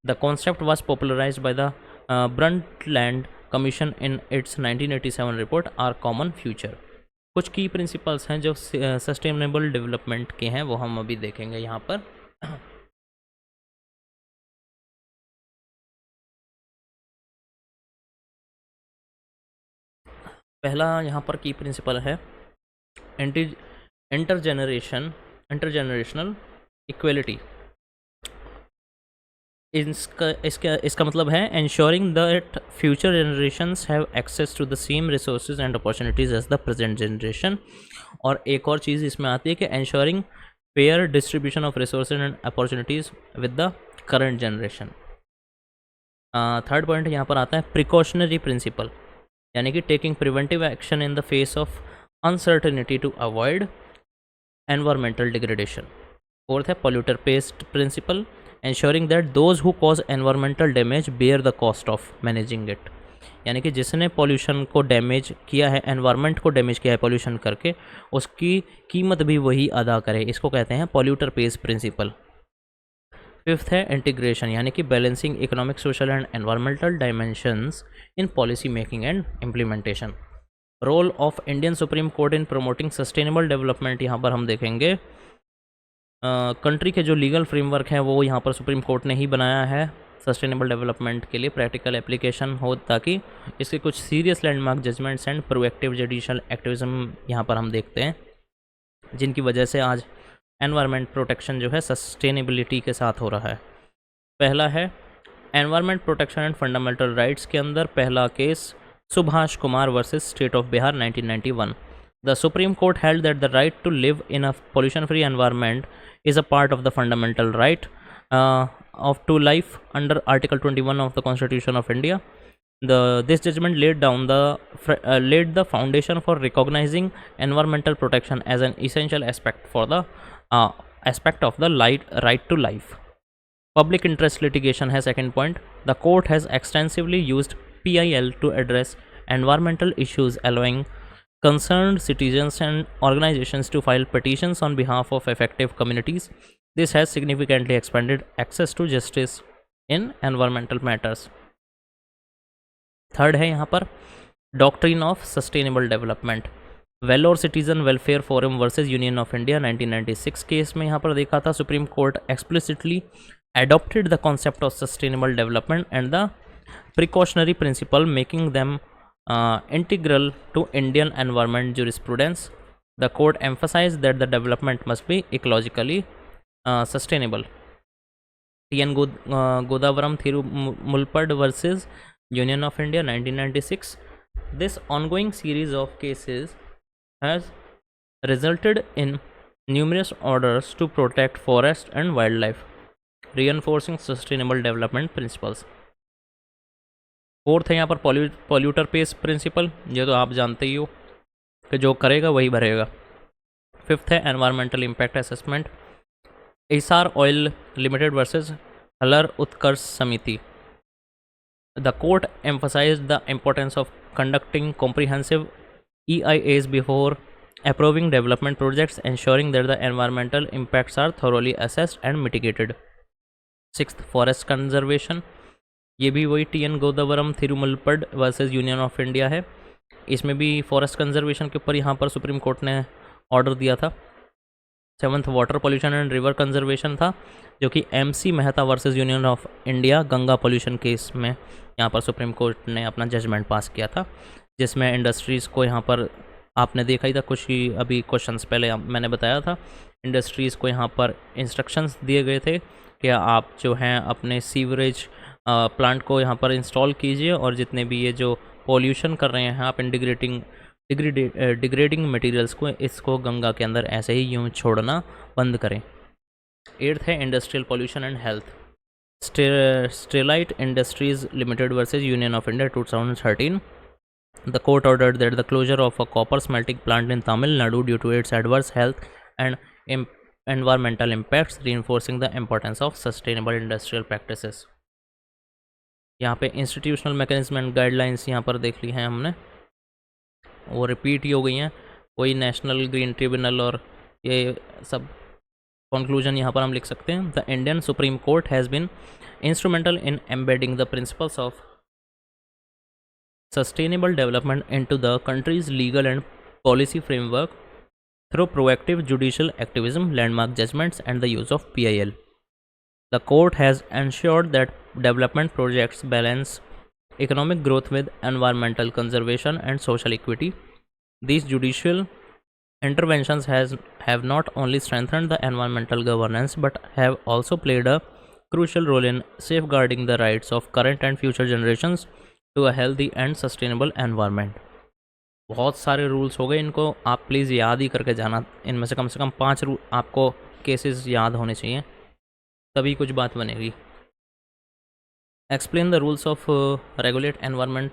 The concept was popularized by the Brundtland Commission in its 1987 report Our Common Future. कुछ की प्रिंसिपल्स हैं जो सस्टेनेबल डेवलपमेंट के हैं, वो हम अभी देखेंगे यहाँ पर. पहला यहाँ पर की प्रिंसिपल है इंटरजेनरेशनल इक्वलिटी। इसका मतलब है ensuring that future generations have access to the same resources and opportunities as the present generation। और एक और चीज़ इसमें आती है कि ensuring fair distribution of resources and opportunities with the current generation। Third point यहाँ पर आता है प्रिकॉशनरी प्रिंसिपल, यानी कि taking preventive action in the face of uncertainty to avoid environmental degradation. Fourth है polluter pays principle, ensuring that those who cause environmental damage bear the cost of managing it। यानी कि जिसने पॉल्यूशन को डैमेज किया है, एनवायरनमेंट को डैमेज किया है पॉल्यूशन करके, उसकी कीमत भी वही अदा करे। इसको कहते हैं पॉल्यूटर पेज प्रिंसिपल। फिफ्थ है इंटीग्रेशन, यानी कि balancing economic, social and environmental dimensions in policy making and implementation. Role of Indian supreme court in promoting sustainable development, यहाँ पर हम देखेंगे कंट्री के जो लीगल फ्रेमवर्क हैं वो यहाँ पर सुप्रीम कोर्ट ने ही बनाया है सस्टेनेबल डेवलपमेंट के लिए, प्रैक्टिकल एप्लीकेशन हो ताकि इसके कुछ serious landmark judgments and proactive judicial activism यहाँ पर हम देखते हैं, जिनकी वजह से आज एनवायरनमेंट प्रोटेक्शन जो है सस्टेनेबिलिटी के साथ हो रहा है। पहला है environment protection and fundamental rights के अंदर पहला case Subhash Kumar versus state of Bihar 1991। The Supreme Court held that the right to live in a pollution-free environment is a part of the fundamental right to life under Article 21 of the Constitution of India. This judgment laid the foundation for recognizing environmental protection as an essential aspect for the aspect of the right to life. Public interest litigation है second point. The court has extensively used PIL to address environmental issues, allowing concerned citizens and organizations to file petitions on behalf of affected communities. This has significantly expanded access to justice in environmental matters. Third है यहाँ पर doctrine of sustainable development, Vellore citizen welfare forum versus union of India 1996 case में यहाँ पर देखा था supreme court explicitly adopted the concept of sustainable development and the precautionary principle, making them integral to Indian environment jurisprudence. The court emphasized that the development must be ecologically sustainable. T.N. Godavaram Thirumulpad versus Union of India 1996. This ongoing series of cases has resulted in numerous orders to protect forest and wildlife, reinforcing sustainable development principles. Fourth है यहाँ पर पॉल्यूटर पेज प्रिंसिपल, ये तो आप जानते ही हो कि जो करेगा वही भरेगा। फिफ्थ है एनवायरमेंटल इम्पैक्ट असेसमेंट, एसार ऑयल लिमिटेड वर्सेस हलर उत्कर्ष समिति। The court emphasized the importance of conducting comprehensive EIAs before approving development projects, ensuring that the environmental impacts are thoroughly assessed and mitigated. Sixth forest conservation, ये भी वही T N. Godavarman Thirumulpad versus union of India है। इसमें भी फॉरेस्ट कंजर्वेशन के ऊपर यहाँ पर सुप्रीम कोर्ट ने ऑर्डर दिया था। Seventh water pollution and river conservation था, जो कि MC Mehta versus union of India Ganga pollution case में यहाँ पर सुप्रीम कोर्ट ने अपना जजमेंट पास किया था, जिसमें इंडस्ट्रीज़ को यहाँ पर आपने देखा ही था, कुछ ही अभी क्वेश्चंस पहले मैंने बताया था, इंडस्ट्रीज़ को यहाँ पर इंस्ट्रक्शंस दिए गए थे कि आप जो हैं अपने सीवरेज प्लांट को यहाँ पर इंस्टॉल कीजिए और जितने भी ये जो पॉल्यूशन कर रहे हैं आप डिग्रेडिंग मटेरियल्स को इसको गंगा के अंदर ऐसे ही यूँ छोड़ना बंद करें। एट्थ है industrial pollution and health, Sterlite industries limited versus union of India 2013। The court ordered that the closure of a copper smelting plant in Tamil Nadu due to its adverse health and environmental impacts, reinforcing the importance of sustainable industrial practices. यहाँ पे इंस्टीट्यूशनल मैकेनिज्म एंड गाइडलाइंस यहाँ पर देख ली हैं हमने, वो रिपीट ही हो गई हैं, कोई नेशनल ग्रीन ट्रिब्यूनल और ये सब कंक्लूजन यहाँ पर हम लिख सकते हैं। The Indian supreme court has been instrumental in embedding the principles of sustainable development into the country's legal and policy framework through proactive judicial activism, landmark judgments, and the use of PIL. The court has ensured that development projects balance economic growth with environmental conservation and social equity. These judicial interventions have not only strengthened the environmental governance but have also played a crucial role in safeguarding the rights of current and future generations to a healthy and sustainable environment. बहुत सारे रूल्स हो गए, इनको आप प्लीज़ याद ही करके जाना। इनमें से कम 5 रूल आपको केसेस याद होने चाहिए, तभी कुछ बात बनेगी। Explain the rules of regulate environment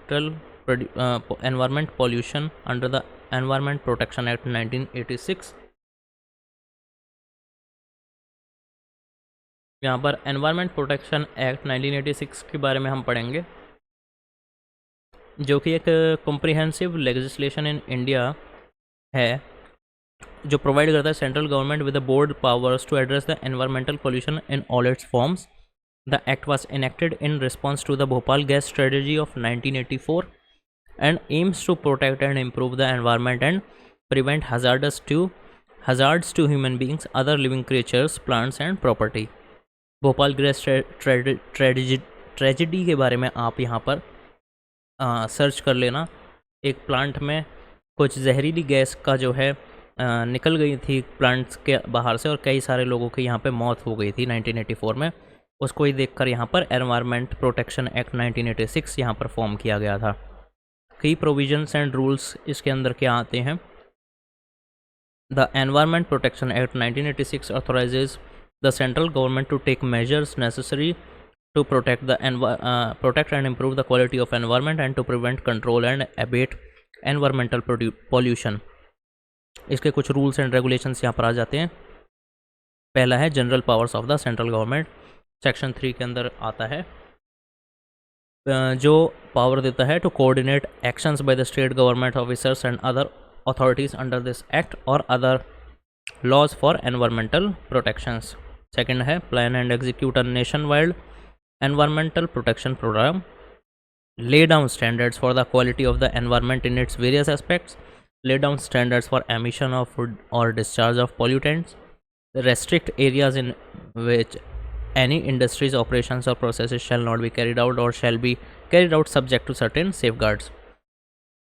pollution under the Environment Protection Act 1986। यहाँ पर एनवायरमेंट प्रोटेक्शन एक्ट 1986 के बारे में हम पढ़ेंगे, जो कि एक कॉम्प्रिहेंसिव लेजिस्लेशन इन इंडिया है जो प्रोवाइड करता है central government with the board powers to address the environmental pollution in all its forms. The act was enacted in response to the Bhopal gas strategy of 1984 and aims to protect and improve the environment and prevent hazards to human beings, other living creatures, plants and property। Bhopal gas tragedy के बारे में आप यहाँ पर सर्च कर लेना। एक प्लांट में कुछ जहरीली गैस का जो है निकल गई थी प्लांट्स के बाहर से, और कई सारे लोगों की यहाँ पे मौत हो गई थी 1984 में। उसको ही देखकर यहाँ पर एनवायरमेंट प्रोटेक्शन एक्ट 1986 यहाँ पर फॉर्म किया गया था। कई प्रोविजंस एंड रूल्स इसके अंदर क्या आते हैं। The environment protection act 1986 authorizes the central government to take measures necessary to protect and improve the quality of environment and to prevent, control and abate environmental pollution. इसके कुछ रूल्स एंड रेगुलेशंस यहाँ पर आ जाते हैं। पहला है general powers of the central government, section 3 के अंदर आता है, जो पावर देता है to coordinate actions by the state government officers and other authorities under this act और other laws for environmental protections. Second है plan and execute a nation wide environmental protection program, lay down standards for the quality of the environment in its various aspects, lay down standards for emission of or discharge of pollutants, restrict areas in which any industries, operations or processes shall not be carried out or shall be carried out subject to certain safeguards।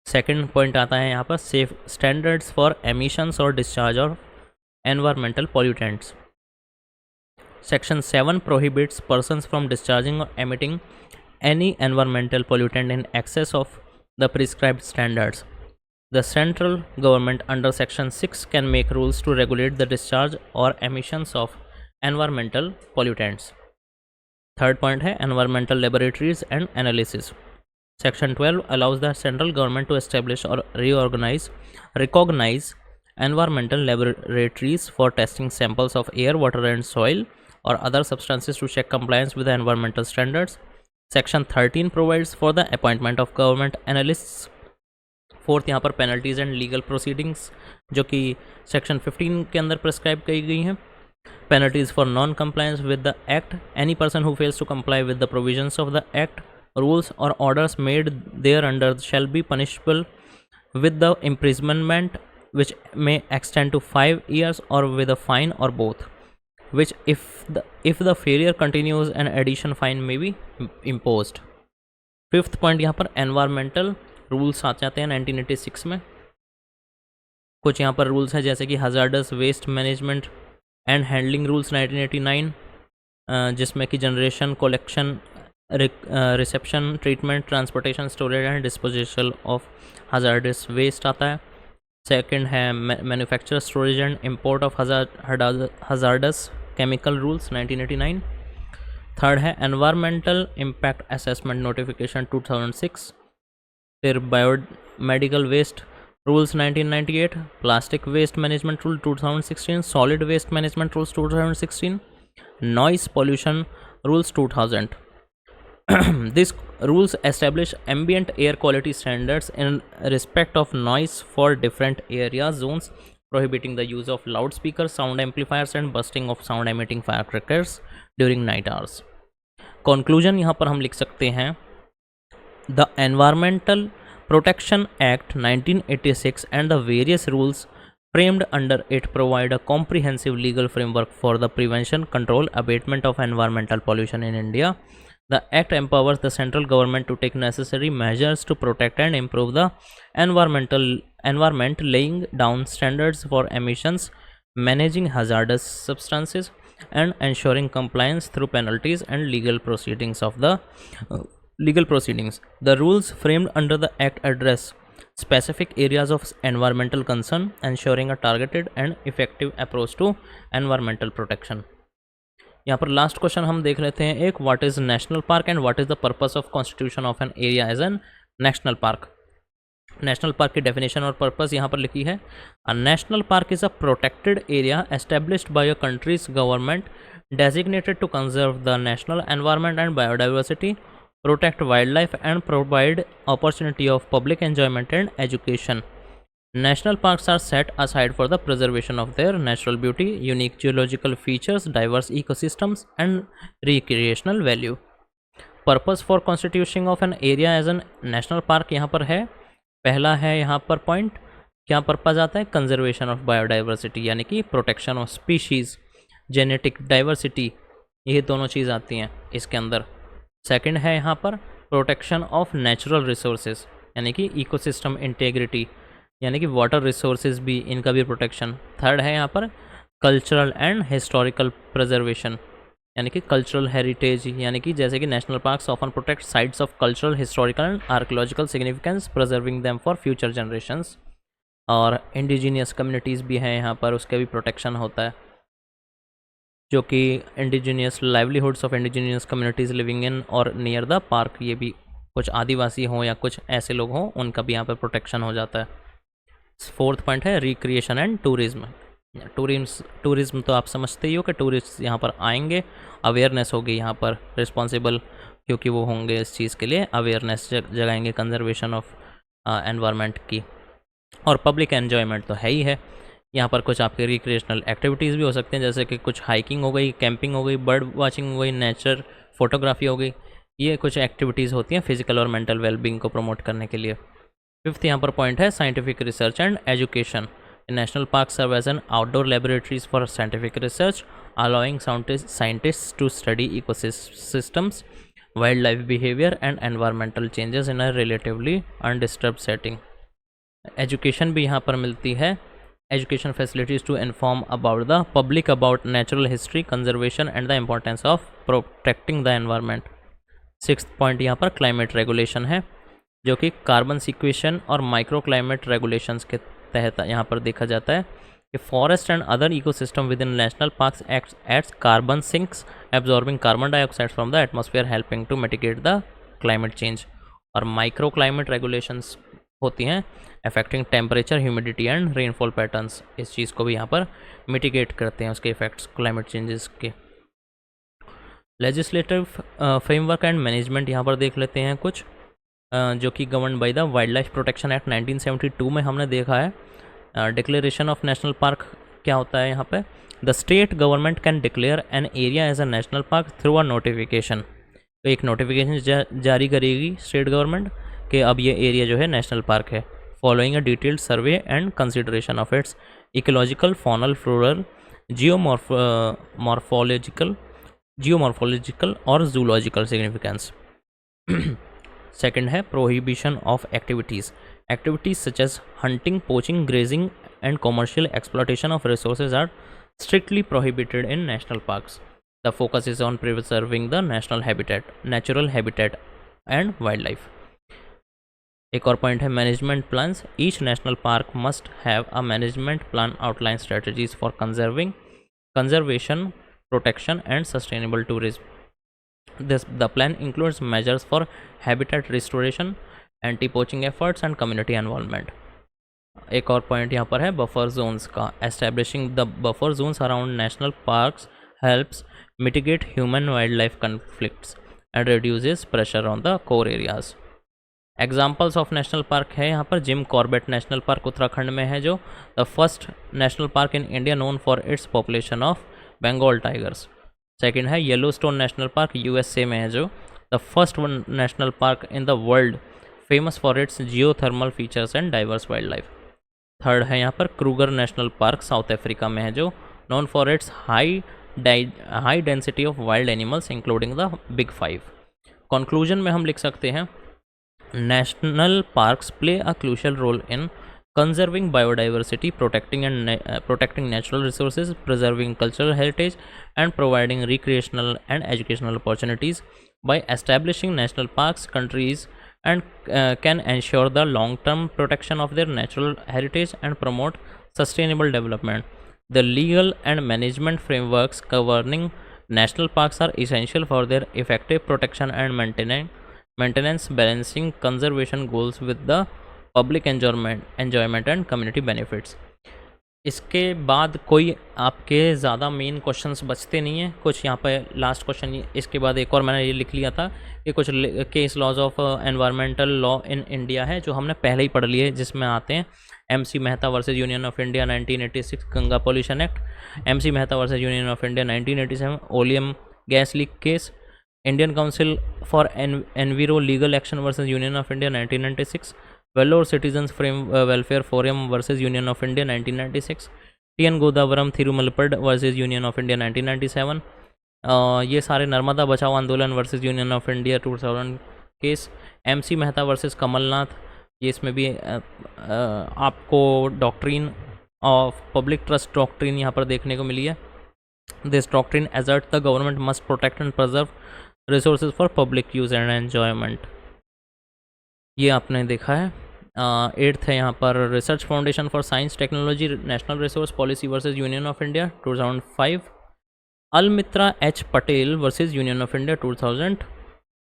Second point आता है यहाँ पर सेफ स्टैंडर्ड्स फॉर एमिशंस और discharge of environmental pollutants. Section 7 prohibits persons from discharging or emitting any environmental pollutant in excess of the prescribed standards. The central government under section 6 can make rules to regulate the discharge or emissions of environmental pollutants। Third point है environmental laboratories and analysis। Section 12 allows the central government to establish or recognize environmental laboratories for testing samples of air, water and soil or other substances to check compliance with the environmental standards। Section 13 provides for the appointment of government analysts। Fourth यहाँ पर पेनल्टीज एंड लीगल प्रोसीडिंग्स जो कि सेक्शन 15 के अंदर प्रिस्क्राइब की गई हैं। Penalties for non compliance with the act, any person who fails to comply with the provisions of the act, rules और orders made thereunder shall be punishable with the imprisonment which may extend to 5 years or with a fine or both, which if the failure continues an additional fine may be imposed। Fifth point यहाँ पर एनवायरमेंटल रूल्स आ जाते हैं 1986 में। कुछ यहाँ पर रूल्स हैं जैसे कि hazardous waste management and handling rules 1989, जिसमें कि generation, collection, reception, treatment, transportation, storage and disposition of hazardous waste आता है। सेकंड है manufacture, storage and import of hazardous chemical rules 1989। Third है एनवायरमेंटल इम्पैक्ट असेसमेंट नोटिफिकेशन 2006। फिर biomedical waste rules 1998, plastic waste management rule 2016, solid waste management rules 2016, noise pollution rules 2000। These rules establish ambient air quality standards in respect of noise for different area zones, prohibiting the use of loudspeakers, sound amplifiers and bursting of sound emitting firecrackers during night hours। Conclusion यहाँ पर हम लिख सकते हैं The Environmental Protection Act 1986 and the various rules framed under it provide a comprehensive legal framework for the prevention, control, abatement of environmental pollution in India। The act empowers the central government to take necessary measures to protect and improve the environment, laying down standards for emissions, managing hazardous substances, and ensuring compliance through penalties and legal proceedings. The rules framed under the act address specific areas of environmental concern, ensuring a targeted and effective approach to environmental protection. यहाँ पर लास्ट क्वेश्चन हम देख लेते हैं एक, what is national park and what is the purpose of constitution of an area as an national park. National park की डेफिनेशन और पर्पस यहाँ पर लिखी है। A national park is a protected area established by a country's government designated to conserve the national environment and biodiversity, protect wild life and provide opportunity of public enjoyment and education. National parks are set aside for the preservation of their natural beauty, unique geological features, diverse ecosystems, and recreational value. Purpose for constituting of an area as a national park यहाँ पर है, पहला है यहाँ पर पॉइंट, क्या पर्पज आता है, कंजर्वेशन ऑफ बायोडाइवर्सिटी यानी कि protection of species, genetic diversity, ये दोनों चीज़ आती हैं इसके अंदर। सेकंड है यहाँ पर प्रोटेक्शन ऑफ नेचुरल रिसोर्सेज यानी कि इकोसिस्टम इंटेग्रिटी यानी कि वाटर रिसोर्सेज भी, इनका भी प्रोटेक्शन। थर्ड है यहाँ पर कल्चरल एंड हिस्टोरिकल प्रिजर्वेशन यानी कि कल्चरल हेरिटेज, यानी कि जैसे कि national parks often protect sites of cultural, historical and archaeological significance, preserving them for future generations. और इंडिजीनियस कम्युनिटीज़ भी हैं यहाँ पर, उसका भी प्रोटेक्शन होता है, जो कि indigenous livelihoods of indigenous communities living in और नियर द पार्क, ये भी कुछ आदिवासी हों या कुछ ऐसे लोग हों, उनका भी यहाँ पर प्रोटेक्शन हो जाता है। फोर्थ पॉइंट है रिक्रिएशन एंड टूरिज्म। टूरिज्म तो आप समझते ही हो कि टूरिस्ट यहाँ पर आएंगे, अवेयरनेस होगी यहाँ पर रिस्पॉन्सिबल, क्योंकि वो होंगे इस चीज़ के लिए अवेयरनेस जगाएंगे कंजर्वेशन ऑफ एनवायरनमेंट की। और पब्लिक एन्जॉयमेंट तो है ही है, यहाँ पर कुछ आपके रिक्रिएशनल एक्टिविटीज़ भी हो सकते हैं, जैसे कि कुछ हाइकिंग हो गई, कैंपिंग हो गई, बर्ड वाचिंग हो गई, नेचर फोटोग्राफी हो गई, ये कुछ एक्टिविटीज़ होती हैं फिजिकल और मेंटल वेलबींग को प्रमोट करने के लिए। फिफ्थ यहाँ पर पॉइंट है scientific research and education. National park serve as an outdoor laboratories for scientific research, allowing scientists to study ecosystems, wildlife behavior and environmental changes in a relatively undisturbed setting. Education भी यहाँ पर मिलती है, education facilities to inform about the public about natural history, conservation and the importance of protecting the environment. Sixth point यहाँ पर क्लाइमेट रेगुलेशन है, जो कि कार्बन सिक्वेशन और माइक्रो क्लाइमेट रेगुलेशंस के तहत यहाँ पर देखा जाता है कि forest and other ecosystem within national parks acts as carbon sinks, absorbing carbon dioxide from the atmosphere, helping to mitigate the climate change. और माइक्रो क्लाइमेट रेगुलेशंस होती हैं affecting temperature, humidity and rainfall patterns, इस चीज़ को भी यहाँ पर मिटिगेट करते हैं, उसके इफेक्ट्स क्लाइमेट चेंजेस के। लेजिस्लेटिव फ्रेमवर्क एंड मैनेजमेंट यहाँ पर देख लेते हैं कुछ, जो कि govern by the wild life protection act 1972 में हमने देखा है। डिक्लेरेशन ऑफ नेशनल पार्क क्या होता है यहाँ पे, the state government can declare an area as a national park through a notification. तो एक नोटिफिकेशन जारी करेगी स्टेट गवर्नमेंट कि अब ये एरिया जो है नेशनल पार्क है, following a detailed survey and consideration of its ecological, faunal, floral, geomorphological और जूलॉजिकल सिग्निफिकेंस। सेकंड है prohibition of activities such as hunting, poaching, grazing and commercial exploitation of resources are strictly prohibited in national parks. The focus is on preserving the natural habitat and wild life. एक और पॉइंट है management plans. Each national park must have a management plan outline strategies for conservation, protection and sustainable tourism. The plan includes measures for habitat restoration, anti-poaching efforts and community involvement. एक और पॉइंट यहाँ पर है बफर जोन्स का। Establishing the buffer zones around national parks helps mitigate human-wildlife conflicts and reduces pressure on the core areas. Examples of national park है यहाँ पर Jim Corbett national park Uttarakhand में है, जो the first national park in India known for its population of Bengal tigers. Second है येलोस्टोन नेशनल पार्क यूएसए में है, जो the first one national park in the world famous for its geothermal features and diverse wild life. Third है यहाँ पर Kruger national park South Africa में है, जो known for it's high density of wild animals including the big 5। Conclusion में हम लिख सकते हैं national parks play a crucial role in conserving biodiversity, protecting natural resources, preserving cultural heritage, and providing recreational and educational opportunities. By establishing national parks, countries and can ensure the long-term protection of their natural heritage and promote sustainable development. The legal and management frameworks governing national parks are essential for their effective protection and maintenance, balancing conservation goals with the public enjoyment and community benefits. इसके बाद कोई आपके ज़्यादा मेन क्वेश्चंस बचते नहीं हैं। कुछ यहाँ पे लास्ट क्वेश्चन, इसके बाद एक और मैंने ये लिख लिया था कि कुछ case laws of environmental law in India है जो हमने पहले ही पढ़ लिए, जिसमें आते हैं MC Mehta versus union of India 1986 Ganga pollution act, MC Mehta versus union of India 1987 oleum gas leak case, Indian council for enviro legal action versus union of India 1996, Vellore citizens welfare forum versus union of India 1996, TN Godavarman Thirumulpad versus union of India 1997, ये सारे Narmada Bachao Andolan versus union of India 2000 case, MC Mehta versus Kamal Nath, ये इसमें भी आपको doctrine of public trust doctrine यहाँ पर देखने को मिली है। This doctrine assert the government must protect and preserve resources for public use and enjoyment, ये आपने देखा है। 8th है यहाँ पर research foundation for science technology national resource policy versus union of India 2005, अलमित्रा H Patel versus union of India 2000,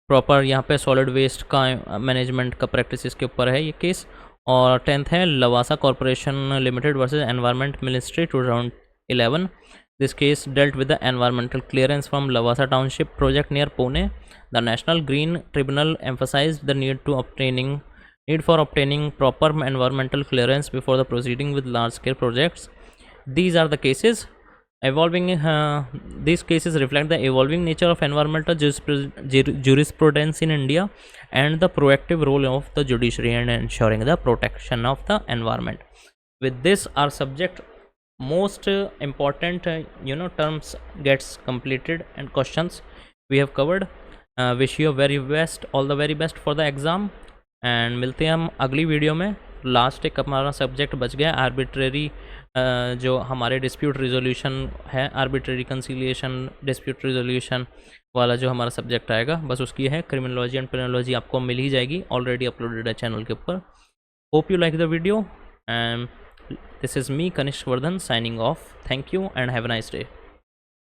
proper यहाँ पे सॉलिड वेस्ट का मैनेजमेंट का प्रैक्टिस के ऊपर है ये केस। और 10th है Lavasa corporation limited versus environment ministry 2011, this case dealt with the environmental clearance from Lavasa Township project near Pune. The National Green Tribunal emphasized the need for obtaining proper environmental clearance before the proceeding with large-scale projects. These are the cases. These cases reflect the evolving nature of environmental jurisprudence in India and the proactive role of the judiciary in ensuring the protection of the environment. With this, our subject most important terms gets completed and questions we have covered. Wish you all the very best for the exam, and मिलते हैं हम अगली वीडियो में। लास्ट एक हमारा सब्जेक्ट बच गया आर्बिट्रेरी, जो हमारे डिस्प्यूट रिजोल्यूशन है, आर्बिट्रेरी कंसीलिएशन डिस्प्यूट रिजोल्यूशन वाला जो हमारा सब्जेक्ट आएगा, बस उसकी है क्रिमिनोलॉजी एंड पेनोलॉजी आपको मिल ही जाएगी, ऑलरेडी अपलोडेड है चैनल के ऊपर। Hope you like the video, and this is me Kanishk Vardhan signing off. Thank you and have a nice day.